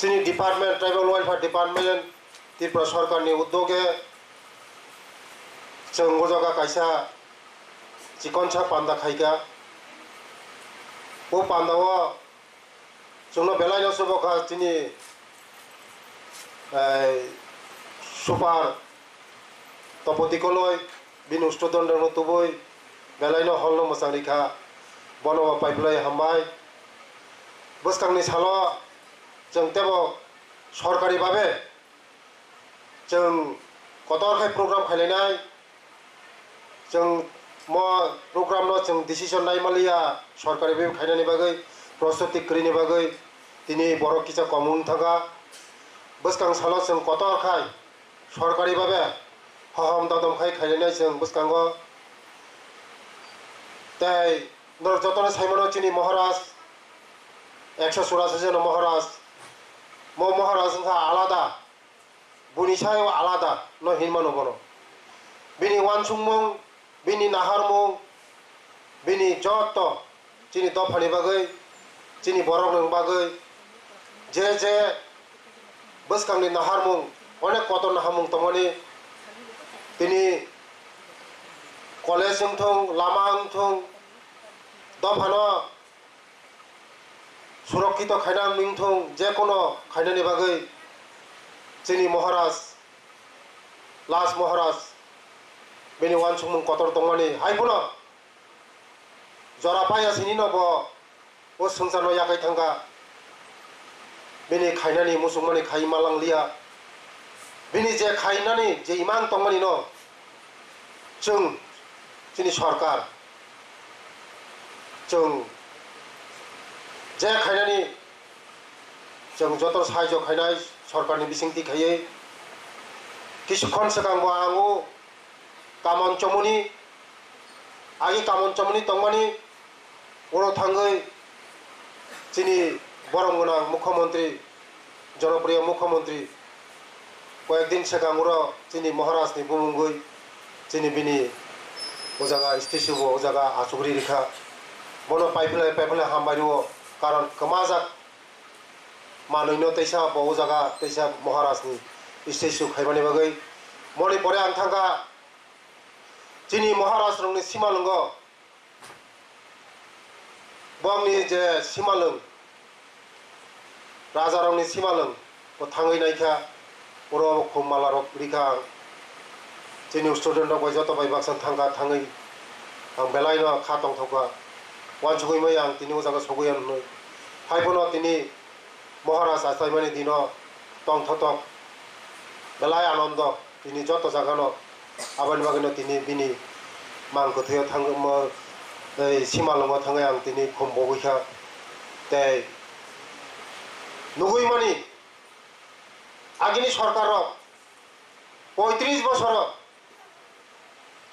sini department tribal welfare department Tripura sarkar ni uddoge jeng gojaga kaisa चिकनसा पान्दा खाइका वो पान्दावा जोंनो बेलायनो सबका तिनी सुपार तपतिकलय बिन उष्टदण्ड तुबय बेलायनो हलनो मोसांरिखा बनवा पाइपलाय हामबाय बसकांनि सालो जों तेबो सरकारि भाबे जों कतरखाय प्रग्राम खालायनाय जों mo program no जों decision nai malia सरकारि बे खायनानि बागै प्रस्तुति करिनि बागै तिनि बर किसा कमुन थागा बसकां सालो जों कतर खाय सरकारि भाबे हहम दादम खाय खायनाय जों बसकांगो ताय नर जतन साइमनो चिनि महाराज 184 जन महाराज मो महाराज का आलादा बुनिसाय आलादा न हिनमानो बनो बिनि वानसुंमं Bini naharmung, bini joto, cini dofani bagai, cini borong nang bagai, je beskang ni naharmung, onek kotor naharmung tomoni, bini college thong, lamang thong, dofano, surokito khainam ming thong, je kono khainani bagai, cini maharaj, last maharaj. Bini wan sumung kotor tongmani hai puno jora paya sini no bo o sungsar no yakai thanga bini khainani musumani khai malang lia bini je khainani je imang tongmani no chung sini sarkar chung je khainani chung jotor saijo khainai sarkar ni bisingti khaiye kisukhon sakang bo angu Kamon Chomuni, Agi Kamon Chomuni Tongmani, Oro Tangai, Chini Boromuna, Mukhamantri, Janopriya Mukhamantri, কয়েকদিন সেকা আমরা চিনি মহারাজনি বুমুঙ্গই চিনি বিনি ও জায়গা station ও জায়গা আচুগুড়ি রেখা বনো পাইফেলে হামবাইরো কারণ কমাজাক মানুইনো তেইসা বহু জায়গা তেইসা মহারাজনি স্टेचु खाइबानि बागै मनि परे आं थांगा चिनि महाराज रंनि सिमालंग बंनि जे सिमालं राजा रंनि सिमालं ओ थाङै नायखा बर' खमाला रक रिखा चिनि स्टुडेन्ट रक जत बाय बाक्सन थांगा थाङै आं बेलायनो खातं थौका वानसुगै मै आं तिनि उजागा सगैयान नै हाइफोनो तिनि महाराज आसाइमानि दिनो तंग थतक बेलाय आनंद तिनि जत जागानो आबानि बागैनो तिनि बिनि मान कथायाव थाङो सिमालंग थाङै आं तिनि खम बगैखा ते नुगैमानि आगिनि सरकार 35 बছर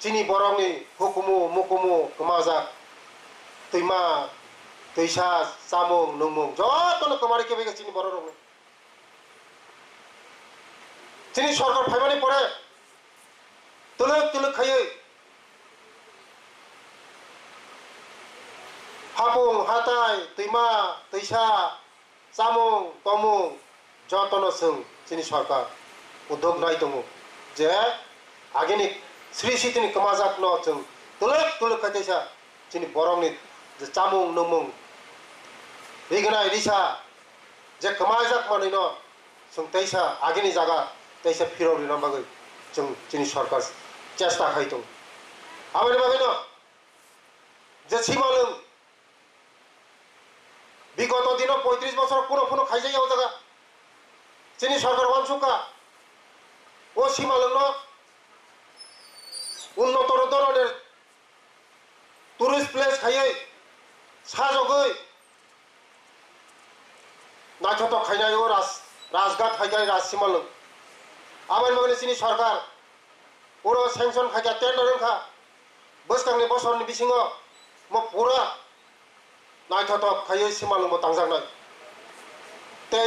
चिनि बरंनि हुकुमु मुकुमु कमाजा तैमा तैसा सामुं नंमुं जतनो कमारि केबे चिनि बरं चिनि सरकार फाइमानि परे तुलुक खायै हापुं हाताय तैमा तैसा सामुं तमुं जतनो जों चिनि सरकार उद्योग नाय दङ जे आगेनि श्री सितिनि कमाजाक न जों तुलुक खायसा चिनि बरंनि जे चामुं नमुं रिगनाय रिसा जे कमाजाक मानै न जों तैसा आगेनि जागा तैसा फिरावनि नामबागै जों चिनि सरकार चेष्टा खाय दं आबानि बागै न जे सिमालं বিগত দিন 35 বছর পুরো খাইজাই জায়গা চিনি সরকার ওয়ানসুকা ও সীমালগ্ন উন্নত ধরনের টুরিস্ট প্লেস খাইয়ে সাজগৈ নাচত খাইনাই ও রাজঘাট খাইগাই রাজ সীমালং আবার মনে চিনি সরকার পুরো স্যাংশন খাইয়া টেন্ডার খা বসকাংনি বছরনি বিসিङ म पुरा नायथाथाव खायै सिमालंबो तांजानाय तै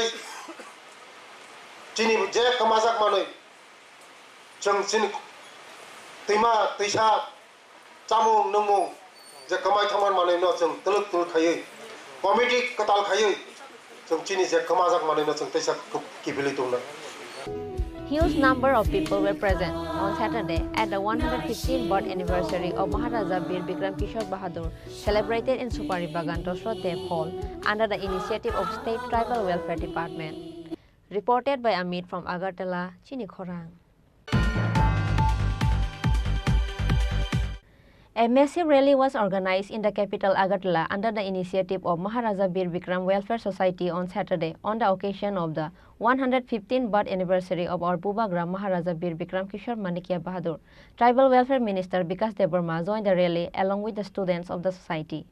चिनि जे कमाजाक मानै जों चिनि दैमा दैसा चामुं नमुं जे कमाय थांमान मानै न जों तुलुक खायै कमिटि कताल खायै जों चिनि जे कमाजाक मानै न जों तैसा किबिलि दंना. Huge number of people were present on Saturday at the 115th birth anniversary of Maharaja Bir Bikram Kishore Bahadur, celebrated in Supari Bagan Tosrodev Hall under the initiative of State Tribal Welfare Department. Reported by Amit from Agartala, Chini Khorang. A massive rally was organized in the capital Agartala under the initiative of Maharaja Bir Bikram Welfare Society on Saturday on the occasion of the 115th birth anniversary of our Bubagram Maharaja Bir Bikram Kishore Manikya Bahadur. Tribal Welfare Minister Bikas Debarma joined the rally along with the students of the society.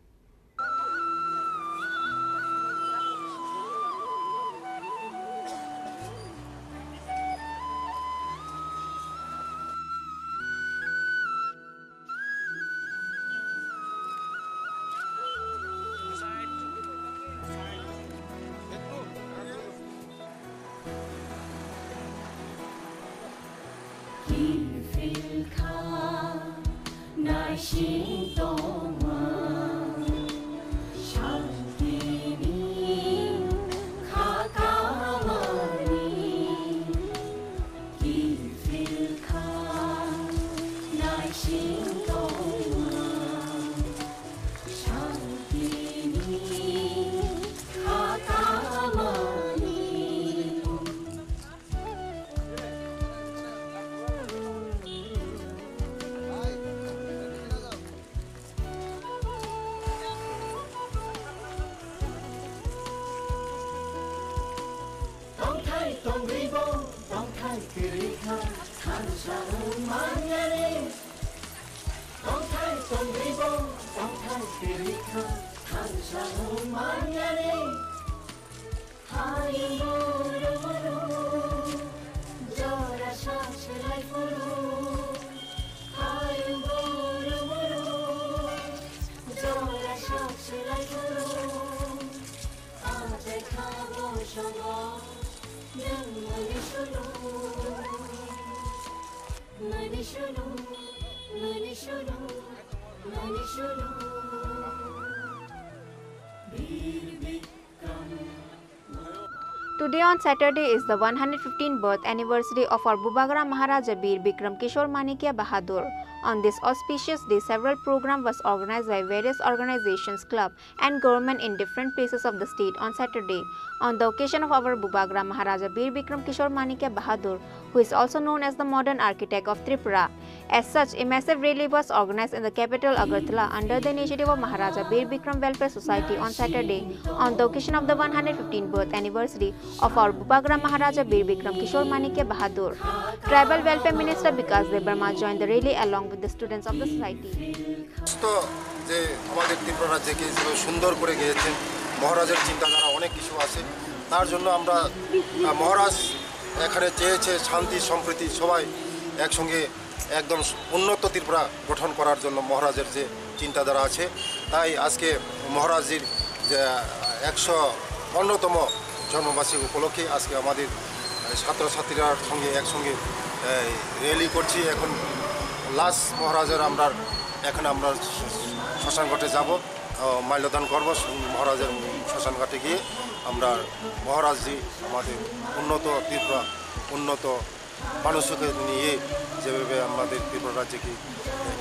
Today on Saturday is the 115th birth anniversary of our Bubagra Maharaja Bir Bikram Kishore Manikya Bahadur. On this auspicious day, several programs was organized by various organizations, club and government in different places of the state on Saturday. On the occasion of our Bubagra Maharaja Bir Bikram Kishore Manikya Bahadur, who is also known as the modern architect of Tripura. As such, a massive rally was organized in the capital Agartala under the initiative of Maharaja Bir Bikram Welfare Society on Saturday on the occasion of the 115th birth anniversary of our Bubagra Maharaja Bir Bikram Kishore Manikya Bahadur. Tribal Welfare Minister Vikas Debarma joined the rally along with the students of the society. যে আমাদের ত্রিপুরা রাজ্যকে সুন্দর করে গিয়েছেন মহারাজের চিন্তাধারা অনেক কিছু আছে তার জন্য আমরা মহারাজ এখানে চেয়েছে শান্তি সম্প্রীতি সবাই একসঙ্গে একদম উন্নত ত্রিপুরা গঠন করার জন্য মহারাজের যে চিন্তাধারা আছে তাই আজকে মহারাজজির যে 115তম জন্মবার্ষিকী উপলক্ষে আজকে আমাদের ছাত্রছাত্রীরা সঙ্গে একসঙ্গে র্যালি করছি এখন লাস্ট মহারাজের এখানে আমরা শ্মশানঘাটে যাব মাল্যদান করব মহারাজের শ্মশানঘাটে গিয়ে আমরা মহারাজজি আমাদের উন্নত ত্রিপুরা উন্নত মানুষকে নিয়ে যেভাবে আমাদের ত্রিপুরা রাজ্যকে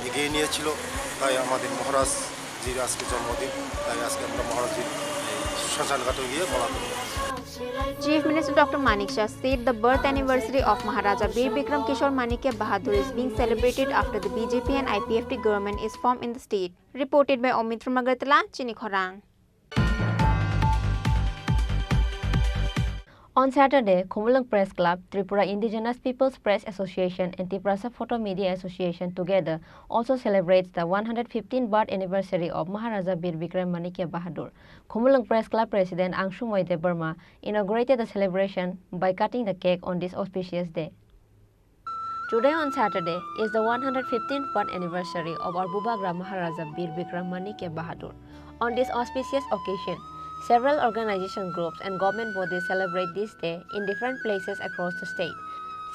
এগিয়ে নিয়েছিল তাই আমাদের মহারাজজির আজকে জন্মদিন তাই আজকে আমরা মহারাজজির শ্মশানঘাটে গিয়ে বলা করব Chief Minister Dr. Manik Shah said the birth anniversary of Maharaja Bir Bikram Kishore Manikya Bahadur is being celebrated after the BJP and IPFT government is formed in the state. Reported by Omid from Agartala, Chini Khorang. On Saturday, Khumulang Press Club, Tripura Indigenous Peoples Press Association and Tripura Photo Media Association together also celebrates the 115th birth anniversary of Maharaja Bir Bikram Manikya Bahadur. Khumulang Press Club President Angshumoy Debarma inaugurated the celebration by cutting the cake on this auspicious day. Today on Saturday is the 115th birth anniversary of our Bubagra Maharaja Bir Bikram Manikya Bahadur. On this auspicious occasion, several organization groups and government bodies celebrate this day in different places across the state.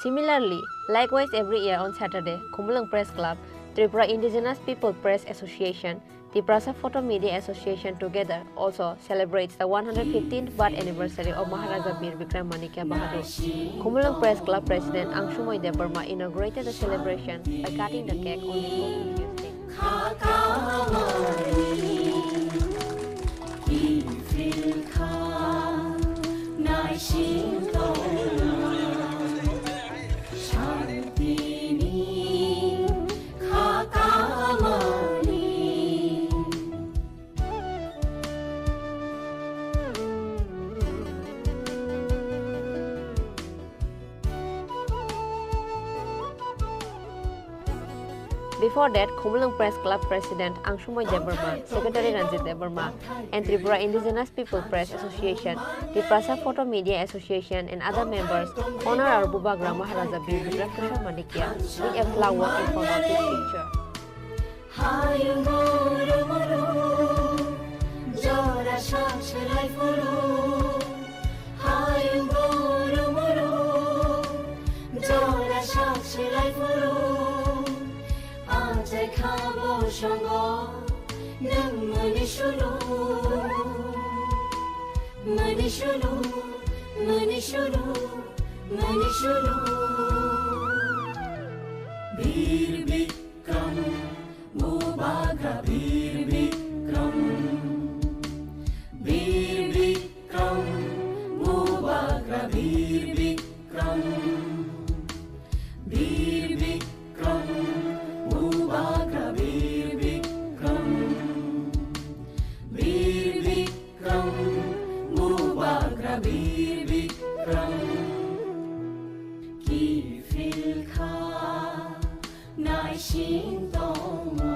Similarly, likewise every year on Saturday, Khumulang Press Club, Tripura Indigenous People Press Association, Tripura Photo Media Association together also celebrates the 115th birth anniversary of Maharaja Bir Bikram Manikya Bahadur. Khumulang Press Club President Angshumoy Debarma inaugurated the celebration by cutting the cake on this auspicious day. Before that, Khumulang Press Club President Angshumoy Debarma, Secretary Ranjit Debarma, and Tripura Indigenous People Press Association, Tripura Photo Media Association, and other members honor our Bubagra Maharaja Bir Bikram Kishore Manikya with a flower in front of his picture. Bir Bikram, Bubagra Bir Bikram, Bir Bikram, Bubagra Bir Bikram, Bir Bikram, Bubagra Bir Bikram, Bir Bikram, Bubagra Bir Bikram. Ki filkha nai shin toma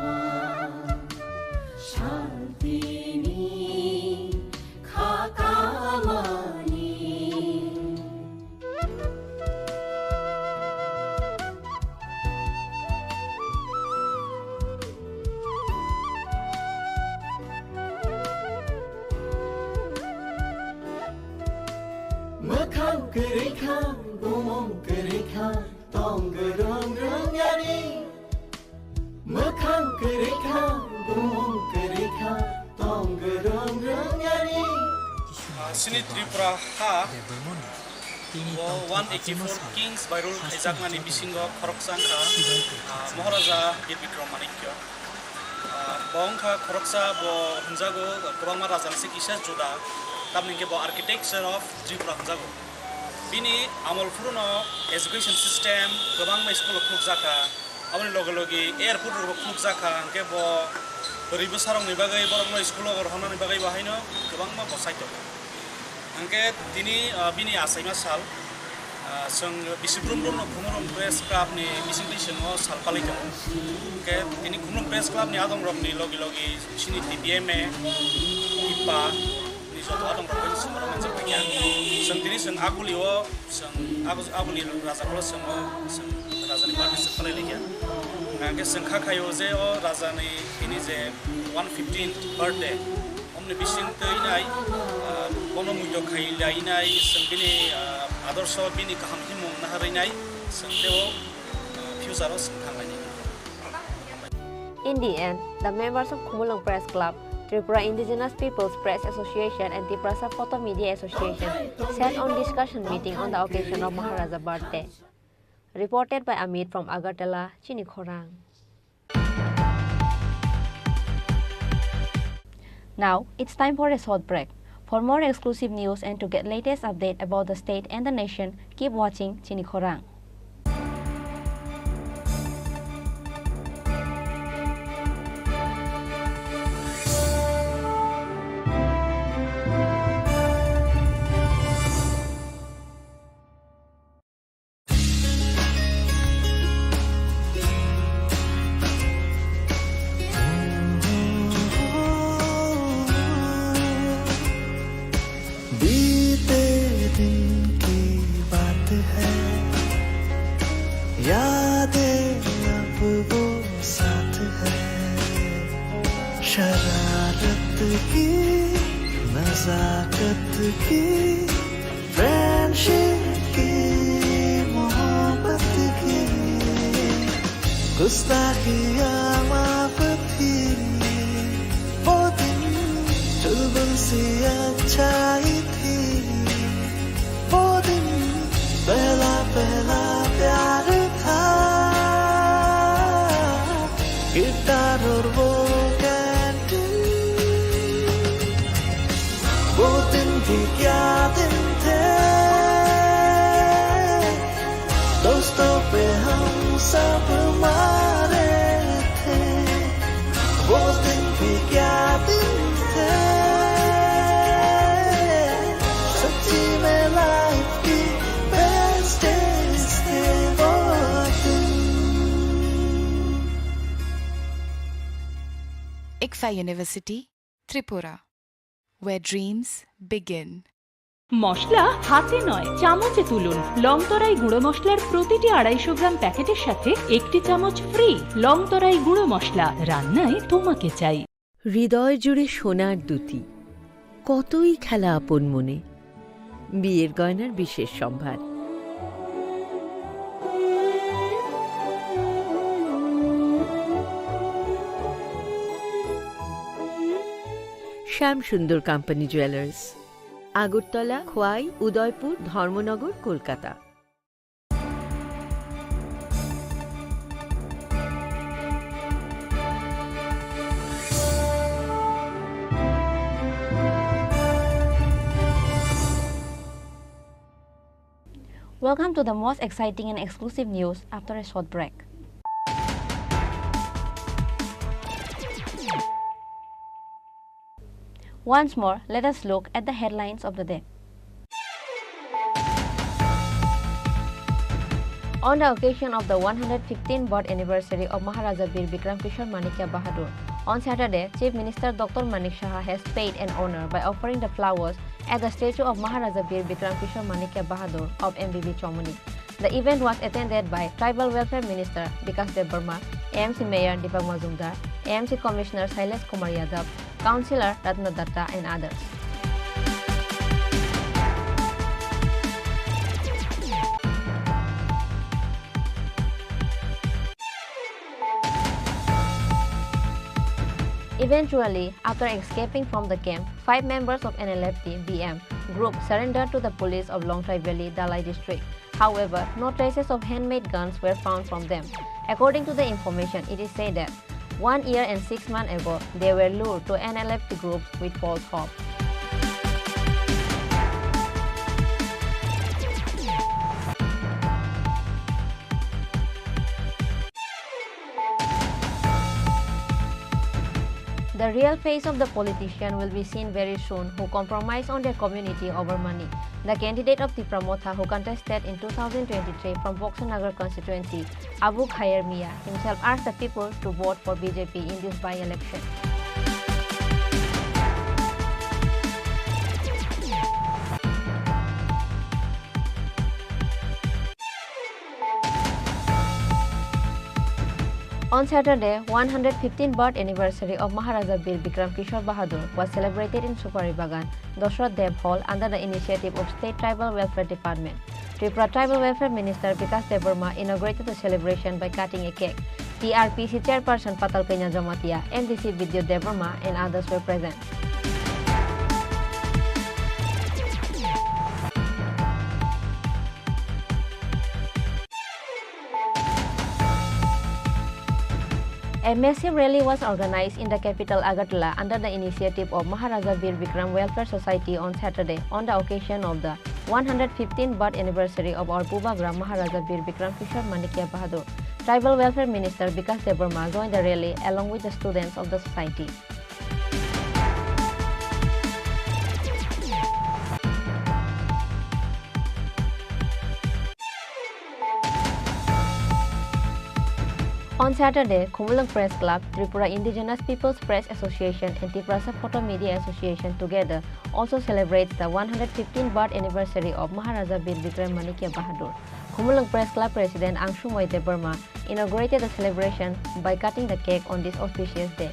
Chini Tripura ha 184 Kings by rule Ijakmani Bisingo Khoroksanka Maharaja Bir Bikram Manikya Bongka Khoroksa bo Hunjago Gobangma Rajansi Kisha Juda Tamninge bo Architecture of Tripura Hunjago Bini Amol Puruno Education System Gobangma School Khukjaka Amoni Logologi Airport Khukjaka Anke bo Ribu Sarong ni bagai borongno School or Honani bagai bahino Gobangma bo Saito Angke tini bini asaima sal seng bisibrum no khumrum press club ni bising no sal palika ke tini khumrum press club ni adong rom ni logi sini TBM ipa ni so adong rom ni semua orang jepnya seng tini seng aguliwo seng aguli raja kolo seng raja ni parti sepale liya angke seng khakayo je o raja ni ini je 115th birthday omni bising teinai Bono mujo kailainai sembini adorsho bini kaham himung naharinai sendeo fusaro sengkhamani. In the end, the members of Khumulung Press Club, Tripura Indigenous Peoples Press Association and Tripura Photo Media Association sat on discussion meeting on the occasion of Maharaja birthday. Reported by Amit from Agartala, Chini Khorang. Now, it's time for a short break. For more exclusive news and to get latest update about the state and the nation, keep watching Chini Khorang. यादें अब वो साथ है शरारत की नजाकत की friendship की मोहब्बत की गुस्ताखियाँ माफ थी वो दिन चुलबुल सी अच्छाई थी वो दिन पहला पहला प्यार गिटार और वो कैंटीन वो दिन भी क्या दिन थे दोस्तों पे हम सब मारे थे वो दिन भी क्या दिन थे सच्ची में लाइफ की बेस्ट डेज थे वो दिन ICFA University, Tripura, where dreams begin. মশলা হাতে নয় চামচে তুলুন লংতরাই গুঁড়ো মশলার প্রতিটি 250 গ্রাম প্যাকেটের সাথে একটি চামচ ফ্রি লংতরাই গুঁড়ো মশলা রান্নায় তোমাকে চাই হৃদয় জুড়ে সোনার দুটি কতই খেলা আপন মনে বিয়ের গয়নার বিশেষ সম্ভার শ্যাম সুন্দর company jewellers Agartala Khowai Udaipur Dharmanagar Kolkata Welcome to the most exciting and exclusive news after a short break. Once more, let us look at the headlines of the day. On the occasion of the 115th birth anniversary of Maharaja Bir Bikram Kishore Manikya Bahadur, on Saturday, Chief Minister Dr. Manik Saha has paid an honor by offering the flowers at the statue of Maharaja Bir Bikram Kishore Manikya Bahadur of MBB Chomoni. The event was attended by Tribal Welfare Minister Vikas Dev Burma, AMC Mayor Deepak Mazumdar, AMC Commissioner Sailesh Kumar Yadav, Councillor Ratna Datta and others. Eventually, after escaping from the camp, 5 members of NLFT BM group surrendered to the police of Longtai Valley, Dalai district. However, no traces of handmade guns were found from them. According to the information, it is said that 1 year and 6 months ago, they were lured to NLFT groups with false hope. The real face of the politician will be seen very soon who compromise on their community over money. The candidate of Tipramotha who contested in 2023 from Boxanagar constituency, Abu Khair Mia, himself asked the people to vote for BJP in this by-election. On Saturday, 115th birth anniversary of Maharaja Bir Bikram Kishore Bahadur was celebrated in Supari Bagan, Dosrat Dev Hall under the initiative of State Tribal Welfare Department. Tripura Tribal Welfare Minister Vikas Devarma inaugurated the celebration by cutting a cake. TRPC Chairperson Patal Kenya Jamatia, MDC Vidya Devarma and others were present. A massive rally was organized in the capital Agartala under the initiative of Maharaja Bir Bikram Welfare Society on Saturday on the occasion of the 115th birth anniversary of our Pubagram Maharaja Bir Bikram Kishore Manikya Bahadur. Tribal Welfare Minister Vikas Devarma joined the rally along with the students of the society. On Saturday, Khumulang Press Club, Tripura Indigenous Peoples Press Association and Tiprasa Photo Media Association together also celebrates the 115th birth anniversary of Maharaja Bir Bikram Manikya Bahadur. Khumulang Press Club President Angshu Moite Burma inaugurated the celebration by cutting the cake on this auspicious day.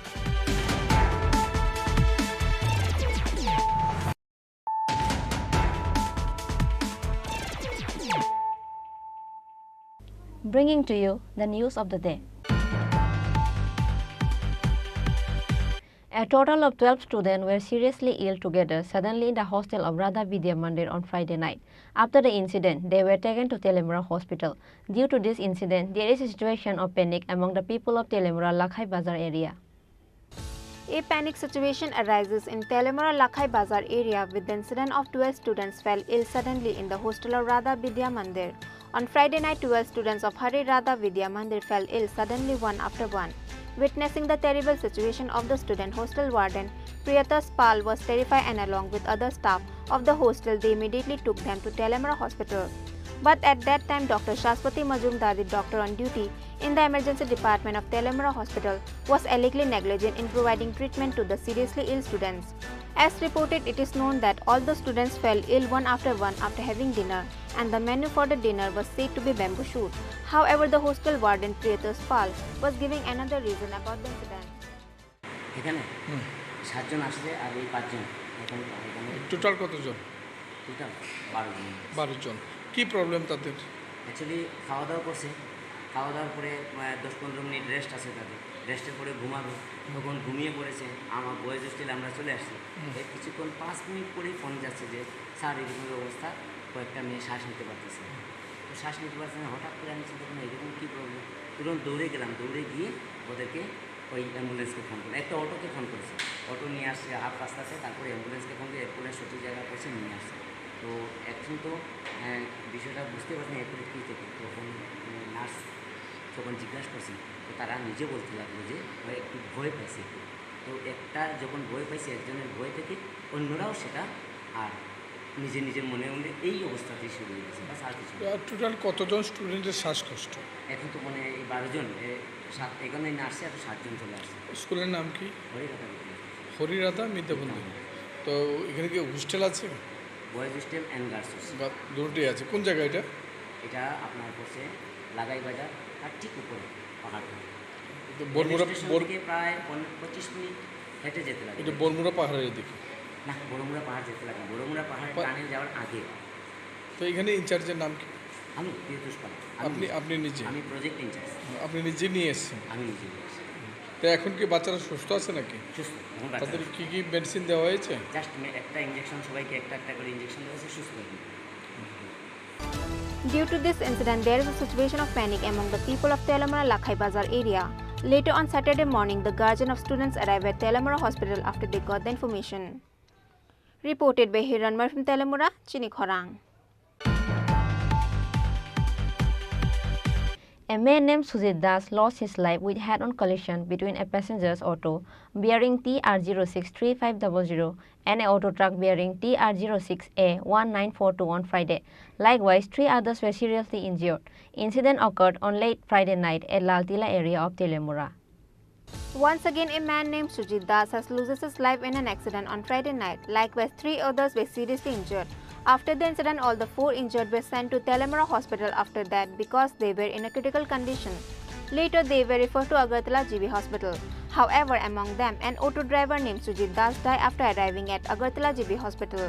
Bringing to you the news of the day. A total of 12 students were seriously ill together suddenly in the hostel of Radha Vidya Mandir on Friday night. After the incident, they were taken to Telemura Hospital. Due to this incident, there is a situation of panic among the people of Telemura Lakhai Bazar area. A panic situation arises in Telemura Lakhai Bazar area with the incident of 12 students fell ill suddenly in the hostel of Radha Vidya Mandir. On Friday night, 12 students of Hari Radha Vidya Mandir fell ill suddenly one after one. Witnessing the terrible situation of the student hostel warden, Priyatas Pal was terrified and along with other staff of the hostel, they immediately took them to Telemura Hospital. But at that time, Dr. Shashwati Majumdar, the doctor on duty in the emergency department of Telemura Hospital, was allegedly negligent in providing treatment to the seriously ill students. As reported, it is known that all the students fell ill one after having dinner, and the menu for the dinner was said to be bamboo shoot. However, the hostel warden Priyatas Pal was giving another reason about the incident. এখানে 7 জন আসছে আর এই 5 জন এখানে total কতজন? Total 12 জন। 12 জন। কি problem তাদের? Actually খাওয়া দাওয়া করছে, খাওয়া দাওয়ার পরে 10-15 মিনিট রেস্ট আছে তাদের, রেস্টের পরে ঘুমাবে, তখন ঘুমিয়ে পড়েছে। আমার বয়েজ হোস্টেলে আমরা চলে আসছি, এর কিছুক্ষণ 5 মিনিট পরেই ফোন যাচ্ছে যে স্যার এরকম অবস্থা, কয়েকটা মেয়ে শ্বাস নিতে পারতেছে। তো শ্বাস নিতে পারছে না, হঠাৎ করে আমি চিন্তা করলাম এরকম কী প্রবলেম, তুরন্ত দৌড়ে গেলাম, দৌড়ে গিয়ে ওদেরকে ওই অ্যাম্বুলেন্সকে ফোন করলাম, একটা অটোকে ফোন করেছে, অটো নিয়ে আসছে হাফ রাস্তাতে, তারপরে অ্যাম্বুলেন্সকে ফোন করে অ্যাম্বুলেন্স সঠিক জায়গায় পৌঁছে নিয়ে আসছে। তো এখন তো বিষয়টা বুঝতে পারছেন এরপরে কী থেকে, তখন নার্স যখন জিজ্ঞাসা করছি তো তারা নিজে বলতে লাগলো যে একটু ভয় পাইছে। তো একটা যখন ভয় পাইছে একজনের ভয় থেকে অন্যরাও সেটা আর নিজের মনে মনে এই অবস্থাতেই শুরু হয়ে গেছে। বাস আর কিছু। টোটাল কতজন স্টুডেন্টের শ্বাসকষ্ট? এখন তো মানে এই 12 জন, এখানে নার্সে আর 7 জন চলে আসছে। স্কুলের নাম কি? হরিরাধা বিদ্যা মন্দির। তো এখানে কি হোস্টেল আছে? Boys hostel and girls hostel দুটোই আছে। কোন জায়গা এটা? এটা আপনার পড়ছে লাগাই বাজার আর ঠিক উপরে পাহাড় বরমুড়া থেকে প্রায় 25 মিনিট হেঁটে যেতে লাগে। এটা বরমুড়া পাহাড়ের দিকে না, বড়মুড়া পাহাড় যেতে লাগে, বড়মুড়া পাহাড় টানে যাওয়ার আগে। তো এখানে ইনচার্জের নাম কি? আমি প্রিয়তোষ পাল। আপনি নিজে? আমি প্রজেক্ট ইনচার্জ। আপনি নিজে নিয়ে এসেছেন? আমি নিজে নিয়ে এসেছি। তো তো এখন কি বাচ্চারা সুস্থ আছে নাকি? সুস্থ। তাদের কি মেডিসিন দেওয়া হয়েছে? জাস্ট একটা ইনজেকশন, সবাইকে একটা করে ইনজেকশন দিয়েছে, সুস্থ হয়ে গেছে। Due to this incident, there is a situation of panic among the people of Telamara Lakhai Bazar area. Later on Saturday morning, the guardian of students arrived at Telamara Hospital after they got the information. Reported by Hiranmar from Telamara, Chini Khorang. A man named Sujit Das lost his life with head-on collision between a passenger's auto bearing TR063500 and an auto truck bearing TR06A19421 on Friday. Likewise, 3 others were seriously injured. Incident occurred on late Friday night at Laltila area of Telamura. Once again, a man named Sujit Das has loses his life in an accident on Friday night. Likewise, 3 others were seriously injured. After the incident, all the 4 injured were sent to Telamara Hospital after that because they were in a critical condition. Later, they were referred to Agartala GB Hospital. However, among them, an auto driver named Sujit Das died after arriving at Agartala GB Hospital.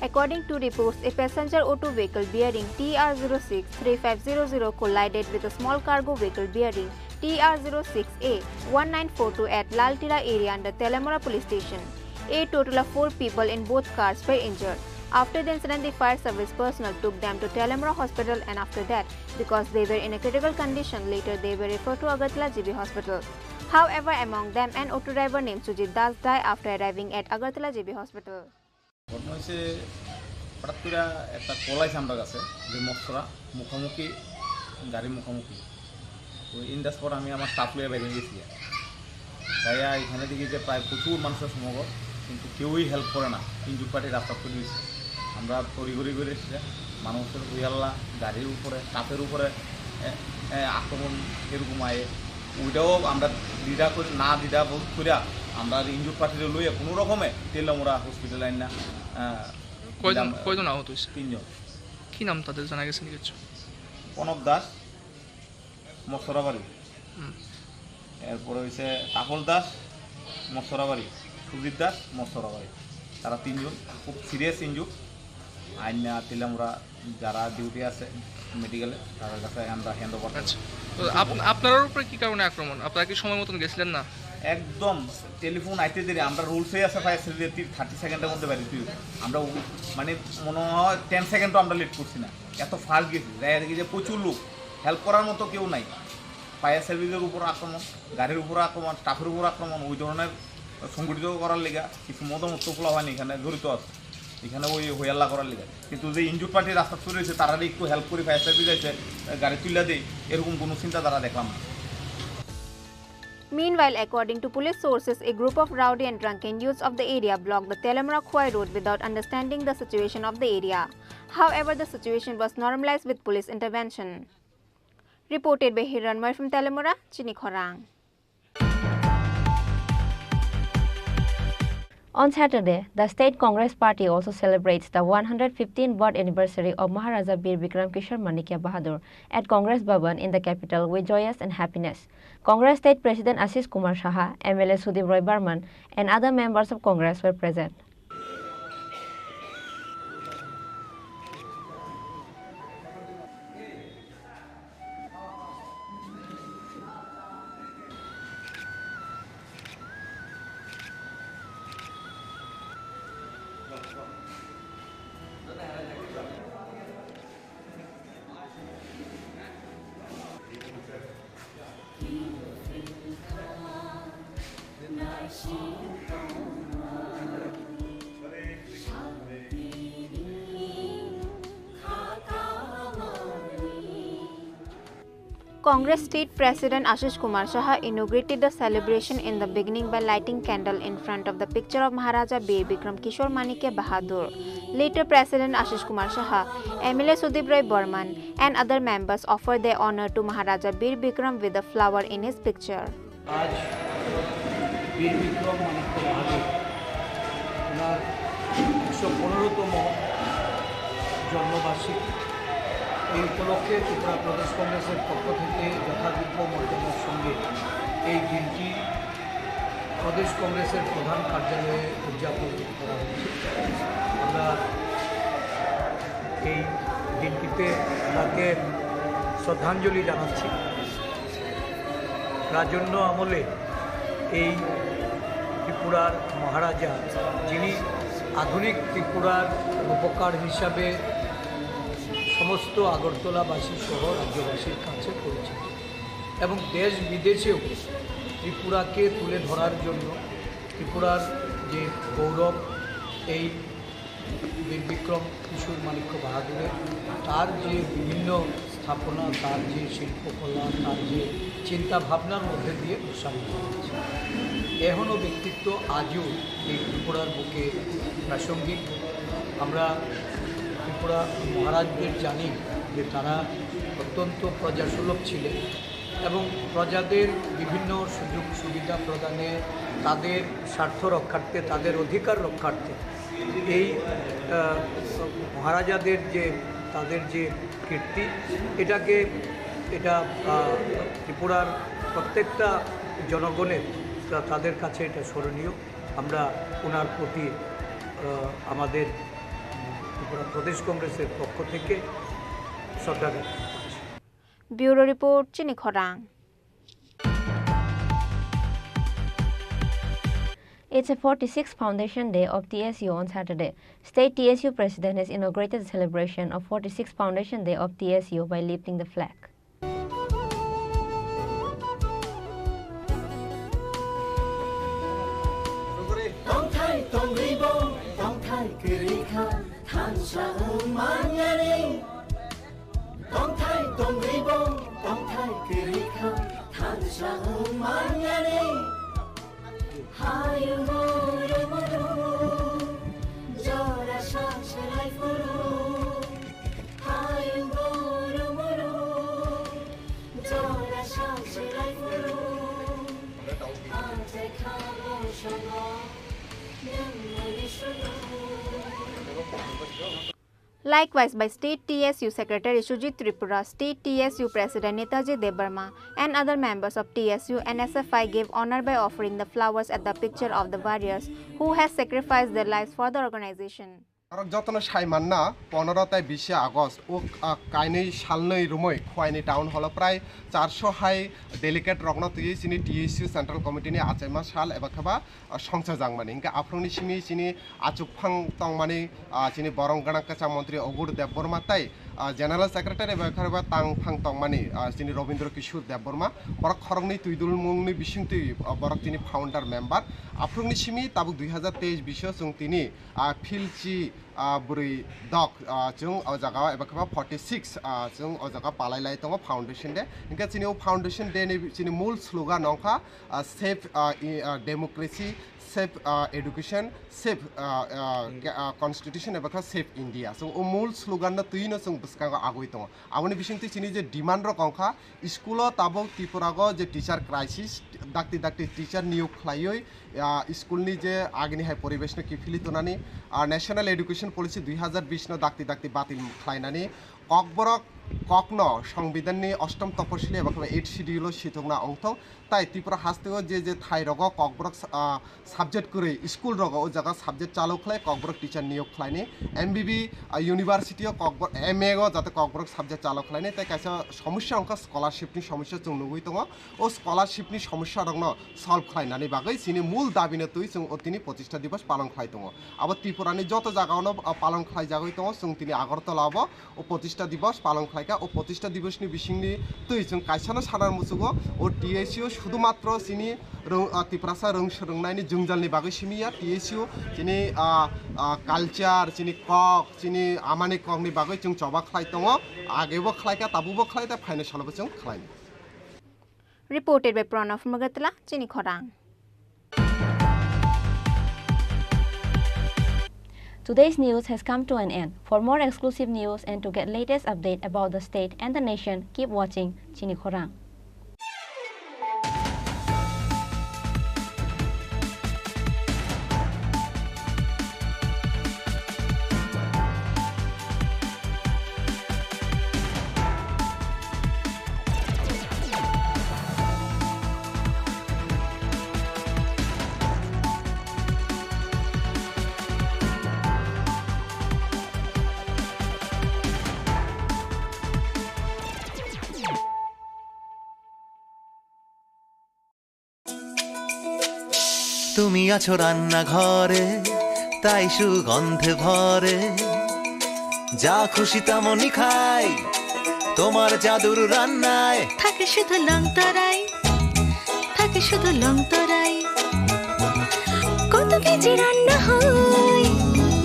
According to reports, a passenger auto vehicle bearing TR063500 collided with a small cargo vehicle bearing TR06A1942 at Laltira area under Telamara police station. A total of 4 people in both cars were injured. After the incident, the fire service personnel took them to Telamara Hospital, and after that, because they were in a critical condition, later they were referred to Agartala GB Hospital. However, among them, an auto driver named Sujit Das died after arriving at Agartala GB Hospital. ঘটনা হয়েছে হঠাৎ করে একটা কলাইছে আমার কাছে যে মশরা মুখোমুখি গাড়ির মুখোমুখি তো ইন দ্য স্পট আমি আমার স্টাফ লিয়ে বেরিয়ে গেছি তাইয়া এখানে দেখি যে প্রায় প্রচুর মানুষের সমাগম কিন্তু কেউই হেল্প করে না ইঞ্জুর পার্টি রাস্তা করে দিয়েছে আমরা তড়িঘড়ি করে এসেছে মানুষের হইয়াল্লা গাড়ির উপরে স্টাফের উপরে আক্রমণ এরকম আয়ে ওইটাও আমরা দ্বিধা করে না দ্বিধা বোধ করিয়া আমরা ইঞ্জুর পার্টিতে লইয়া কোনো রকমে তেলামোড়া হসপিটাল আইন না কয়জন আহত হয়েছে? 3 জন। কি নাম তাদের জানা গেছে কিছু? কনক দাস মসরাবাড়ি, এরপরে হয়েছে তাপল দাস মসরাবাড়ি, সুজিত দাস মসরাবাড়ি, তারা 3 জন খুব সিরিয়াস ইঞ্জুর আইন না তেলামোড়া যারা ডিউটি আছে মেডিকেলে তাদের কাছে আমরা হ্যান্ড ওভার। আচ্ছা, আপনার উপরে কি কারণে আক্রমণ? আপনারা কি সময় মতন গেছিলেন না? একদম টেলিফোন আইতে দেরি আমরা রুলসে আছে ফায়ার সার্ভিসের 30 সেকেন্ডের মধ্যে বাড়ি তুই আমরা মানে মনে হয় 10 সেকেন্ডও আমরা লেট করছি না, এত ফাস্ট গেছি যে প্রচুর লোক হেল্প করার মতো কেউ নাই। ফায়ার সার্ভিসের উপর আক্রমণ, গাড়ির উপর আক্রমণ, স্টাফের উপর আক্রমণ, ওই ধরনের সংগঠিত করার লেগা কিছু মদমত্ত খোলা হয়নি এখানে জড়িত আছে, এখানে ওই হইয়াল্লা করার লেগা। কিন্তু যে ইঞ্জুর পার্টি রাস্তা চলে রয়েছে তারা একটু হেল্প করে ফায়ার সার্ভিস আছে গাড়ি তুলে দেয় এরকম কোনো চিন্তা তারা দেখলাম না। Meanwhile, according to police sources, a group of rowdy and drunken youths of the area blocked the Telamara Khwai road without understanding the situation of the area. However, the situation was normalized with police intervention. Reported by Hiranmar from Telamara, Chini Khorang. On Saturday, the State Congress Party also celebrates the 115th birth anniversary of Maharaja Bir Bikram Kishore Manikya Bahadur at Congress Bhavan in the capital with joyous and happiness. Congress State President Ashish Kumar Saha, MLA Sudip Roy Barman, and other members of Congress were present. Congress State President Ashish Kumar Saha inaugurated the celebration in the beginning by lighting candle in front of the picture of Maharaja Bir Bikram Kishore Manikya Bahadur. Later, President Ashish Kumar Saha, MLA Sudip Roy Barman, and other members offered their honor to Maharaja Bir Bikram with a flower in his picture. आज बीर विक्रम मानिक्य बाहादुर ওনার 115তম জন্মবার্ষিকী এই উপলক্ষে ত্রিপুরা প্রদেশ কংগ্রেসের পক্ষ থেকে যথাযোগ্য মর্যাদার সঙ্গে এই দিনটি প্রদেশ কংগ্রেসের প্রধান কার্যালয়ে উদযাপন করা হচ্ছে। আমরা এই দিনটিতে তাকে শ্রদ্ধাঞ্জলি জানাচ্ছি। রাজন্য আমলে এই ত্রিপুরার মহারাজা, যিনি আধুনিক ত্রিপুরার রূপকার হিসাবে সমস্ত আগরতলাবাসী সহ রাজ্যবাসীর কাছে পরিচিত, এবং দেশ বিদেশেও ত্রিপুরাকে তুলে ধরার জন্য ত্রিপুরার যে গৌরব, এই বীর বিক্রম কিশোর মানিক্য বাহাদুরের তার যে বিভিন্ন স্থাপনা, তার যে শিল্পকলা, তার যে চিন্তা ভাবনার মধ্যে দিয়ে প্রসারিত হয়েছে, এখনও ব্যক্তিত্ব আজও এই ত্রিপুরার বুকে প্রাসঙ্গিক। আমরা ত্রিপুরা মহারাজদের জানি যে তারা অত্যন্ত প্রজাসুলভ ছিলেন এবং প্রজাদের বিভিন্ন সুযোগ সুবিধা প্রদানে, তাদের স্বার্থ রক্ষার্থে, তাদের অধিকার রক্ষার্থে এই মহারাজাদের যে তাদের যে কীর্তি, এটা ত্রিপুরার প্রত্যেকটা জনগণের তাদের কাছে এটা স্মরণীয়। আমরা ওনার প্রতি আমাদের ত্রিপুরা প্রদেশ কংগ্রেসের পক্ষ থেকে শ্রদ্ধা জ্ঞাপন করছি। ব্যুরো রিপোর্ট, চিনি খরাং। It's a 46th Foundation Day of TSU on Saturday. State TSU President has inaugurated the celebration of 46th Foundation Day of TSU by lifting the flag. Likewise, by State TSU Secretary Sujit Tripura, State TSU President Netaji Debarma, and other members of TSU and SFI gave honor by offering the flowers at the picture of the warriors who has sacrificed their lives for the organization. যতন সাইমান্না 15 20 August ও কাইनै সালनै रुमै खुवाइनि town हल प्राय 400 high delegate रगन तुई सिनि TSU central कमिटिनि आचाइमा साल एबा खबा संसद जांमानि Inca आफ्रोनि सिमि सिनि आचुकफां तंमानि सिनि बरंगणा कचा मंत्री अगुर देबबर्मा ताई जनरल सेक्रेटारि एबा खबा तांफां तंमानि सिनि रविंद्र किशोर देबबर्मा बरक खरंनि तुइदुल मुंनि बिसिंति बरक तिनि फाउंडार मेंबर आफ्रोनि सिमि ताबुक 2023 बिसो जों तिनि फिलची बुरै दक जों अजागा एबा खबा 46 जों अजागा पालायलाय दङ फाउंडेशन डे इनका चिनि फाउंडेशन डे नि चिनि मूल स्लोगान नंखा save democracy, save education, save constitution एबा सेफ इंडिया जों मूल स्लोगान न तुइनो जों बसका आगुइ दङ आबनि बिसिंति चिनि जे डिमांड र कंखा स्कूल ताबो त्रिपुरागो जे टीचर क्राइसिस दाक्ति दाक्ति टीचर नियोग खलायै स्कूलनि जे आगनि हाय परिवेशनो किफिलितनानि नेशनल एडुकेशन पलिसि 2020 न दाक्ति दाक्ति बातिल खलायनानि ककबरक ककनो संविधाननि अष्टम तपशिली एबा 8 शिड्यूल सिथंना अंथं ताई त्रिपुरा हास्तेओ जे थाई रग ककबरक साबजेक्ट करे स्कूल रग ओ जगह साबजेक्ट चालू खलाय ककबरक टीचर नियोग खलायनि एमबीबी यूनिवर्सिटी ककबर एमए गो जाते ककबरक साबजेक्ट चालू खलायनि ताई कायसा समस्या अंक स्कलारशिपनि समस्या जों नुगुइ दङ ओ स्कलारशिपनि समस्या रगनो सल्व खलायनानि बागै सिनि मूल दाबिनो तुइ जों अतिनि प्रतिष्ठा दिवस पालन खलाय दङ अब त्रिपुरानि जत जागावनो पालन खलाय जागै दङ जों तिनि आगरतलाव ओ प्रतिष्ठा दिवस पालन खलायका ओ प्रतिष्ठा दिवसनि बिसिंनि तुइ जों कायसानो सानार मुसुगो ओ टीएसयू शुधुमात्र सिनि त्रिपुरासा रोंनायनि जोंजालनि बागै सिमिया टीएसयू सिनि कालचार सिनि कक सिनि आमानि ककनि बागै जों चबा खलाय दङ आगेबो खलायका ताबुबो खलायता फाइनान्सियलबो जों खलाय Reported by Pranav Magatla, Chini Khorang. Today's news has come to an end. For more exclusive news and to get latest update about the state and the nation, keep watching Chini Khorang. তুমি আছো রান্না ঘরে, তাই সুগন্ধে ভরে। যা খুশি তেমনই খাই, তোমার জাদুর রান্নায় থাকে শুধু লং তরাই, থাকে শুধু লং তরাই। কত কেজি রান্না হয়,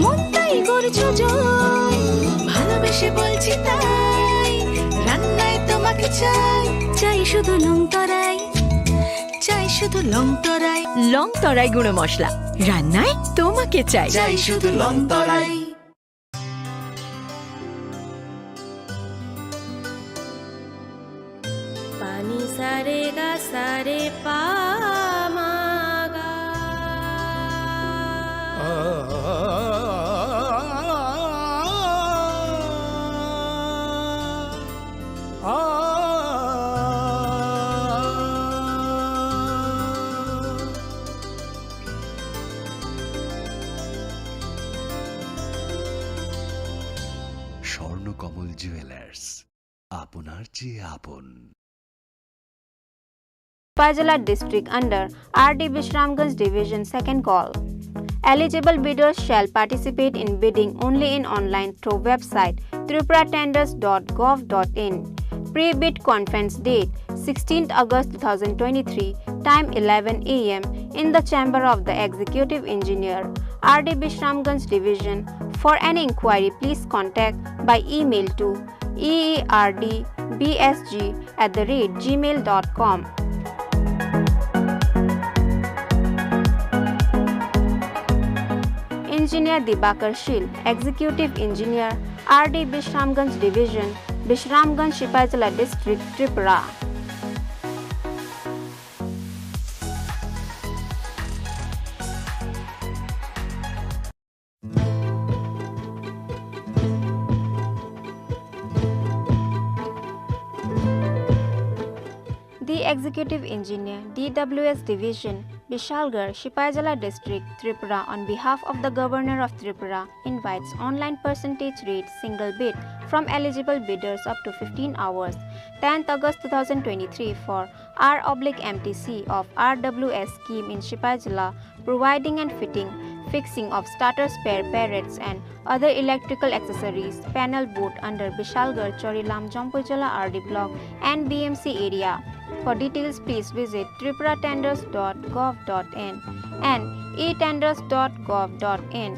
মন তাই করছো জয়। ভালোবেসে বলছি তাই, রান্নায় তোমাকে চাই, চাই শুধু লং তরাই, চাই শুধু লং তরাই। লং তরাই গুঁড়ো মশলা, রান্নায় তোমাকে চাই, চাই শুধু লং তরাই। পানি সারে গা সারে পা মা গা। স্বর্ণকমল জুয়েলার্স, আপনার চেয়ে আপন। Shipajala district under RD Bishramganj division second call. Eligible bidders shall participate in bidding only in online through website tripuratenders.gov.in. Pre-bid conference date 16th August 2023, time 11 am in the chamber of the executive engineer, RD Bishramganj division. For any inquiry, please contact by email to eerdbsg@gmail.com. Engineer Dibakar Shil, Executive Engineer, RD Bishramganj Division, Bishramganj Shipajala District, Tripura. The Executive Engineer, DWS Division, Bishalgarh, Shipajala District, Tripura, on behalf of the Governor of Tripura, invites online percentage rate single bid from eligible bidders up to 15 hours, 10th August 2023 for R/MTC of RWS scheme in Shipajala, providing and fitting, fixing of starter spare parrots and other electrical accessories, panel boat under Bishalgarh, Chorilam, Jampujala RD block and BMC area. For details, please visit tripuratenders.gov.in and etenders.gov.in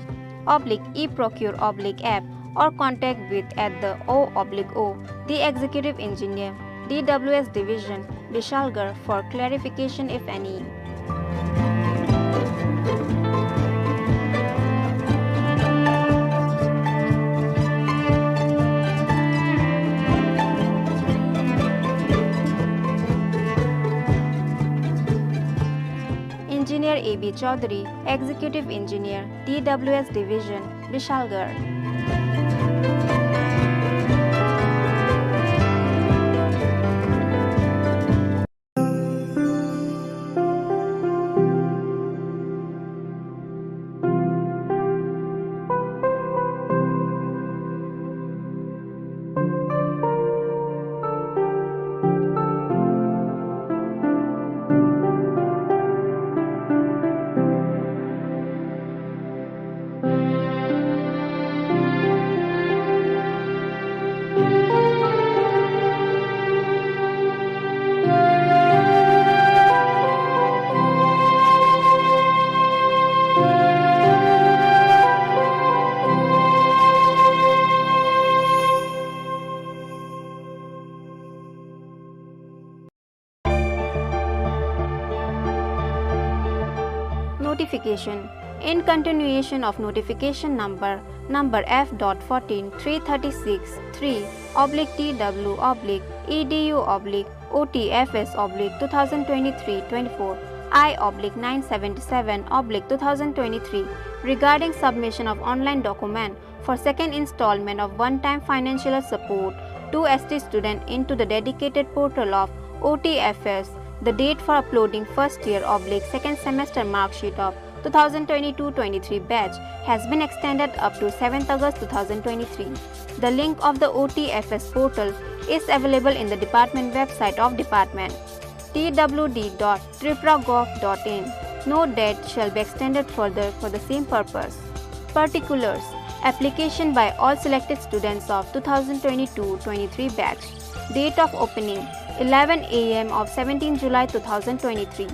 /eprocure/app or contact with at the O/O, the Executive Engineer, DWS Division, Bishalgarh for clarification if any. Engineer A.B. Chaudhary, Executive Engineer, DWS Division, Bishalgarh. Notification. In continuation of notification number F.14-336-3/edu/OTFS/2023-24 I/977/2023 regarding submission of online document for second installment of one-time financial support to ST student into the dedicated portal of OTFS. The date for uploading first year/second semester mark sheet of 2022-23 batch has been extended up to 7th August 2023. The link of the OTFS portal is available in the department website of department twd.tripura.gov.in. No date shall be extended further for the same purpose. Particulars: application by all selected students of 2022-23 batch. Date of opening 11 a.m. of 17 July 2023.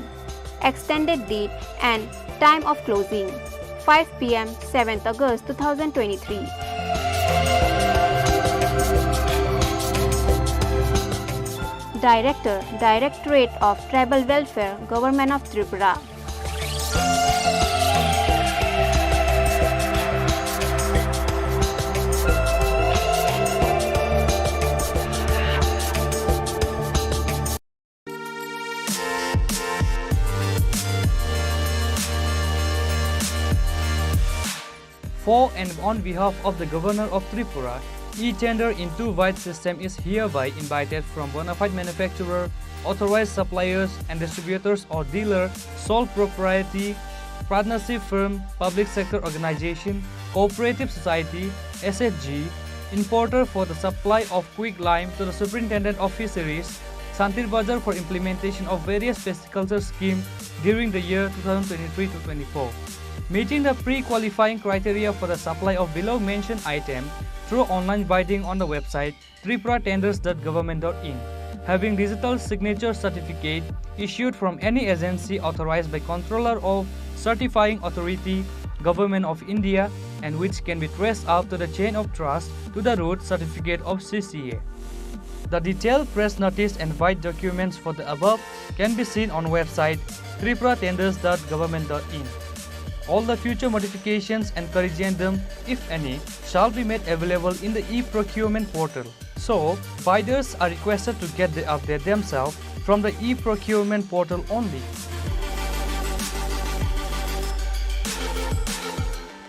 Extended date and time of closing 5 p.m. 7th August 2023. Director, Directorate of Tribal Welfare, Government of Tripura. For and on behalf of the Governor of Tripura, e-tender in two-wide system is hereby invited from bona fide manufacturer, authorized suppliers and distributors or dealer, sole propriety, partnership firm, public sector organization, cooperative society, SHG, importer for the supply of quick lime to the Superintendent of Fisheries, Santir Bazar for implementation of various pisciculture schemes during the year 2023-24. Meeting the pre-qualifying criteria for the supply of below mentioned item through online bidding on the website tripuratenders.government.in, having digital signature certificate issued from any agency authorized by Controller of Certifying Authority, Government of India, and which can be traced up to the chain of trust to the root certificate of CCA. The detailed press notice and white documents for the above can be seen on website tripuratenders.government.in. All the future modifications and corrigendum, if any, shall be made available in the e-procurement portal. So, bidders are requested to get the update themselves from the e-procurement portal only.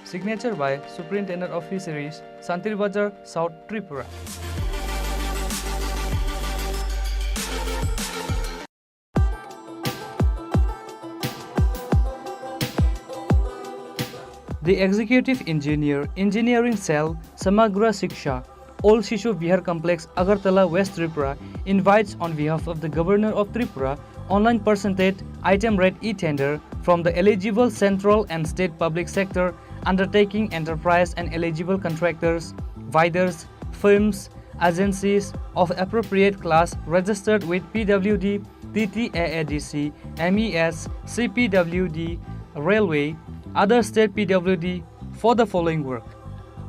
Signature by Superintendent of Fisheries, Santir Bazar, South Tripura. The Executive Engineer, Engineering Cell, Samagra Shiksha, Old Shishu Vihar Complex, Agartala, West Tripura, invites on behalf of the Governor of Tripura online percentage item rate e-tender from the eligible central and state public sector undertaking enterprise and eligible contractors, bidders, firms, agencies of appropriate class registered with PWD, TTAADC, MES, CPWD, Railway, other state PWD for the following work.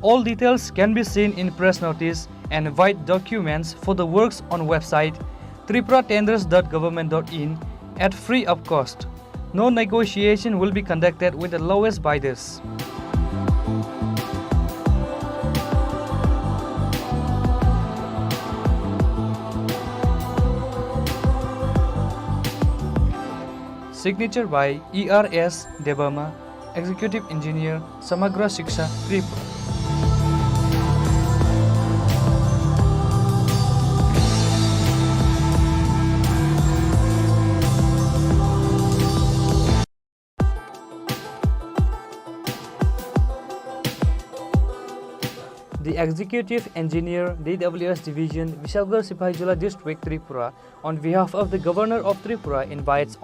All details can be seen in press notice and white documents for the works on website tripuratenders.government.in at free of cost. No negotiation will be conducted with the lowest bidders. Signature by ERS Debama, Executive Engineer, Samagra Shiksha, Tripura. The Executive Engineer, DWS Division, Vishalgarh Sipahijala District, Tripura, on behalf of the Governor of Tripura, invites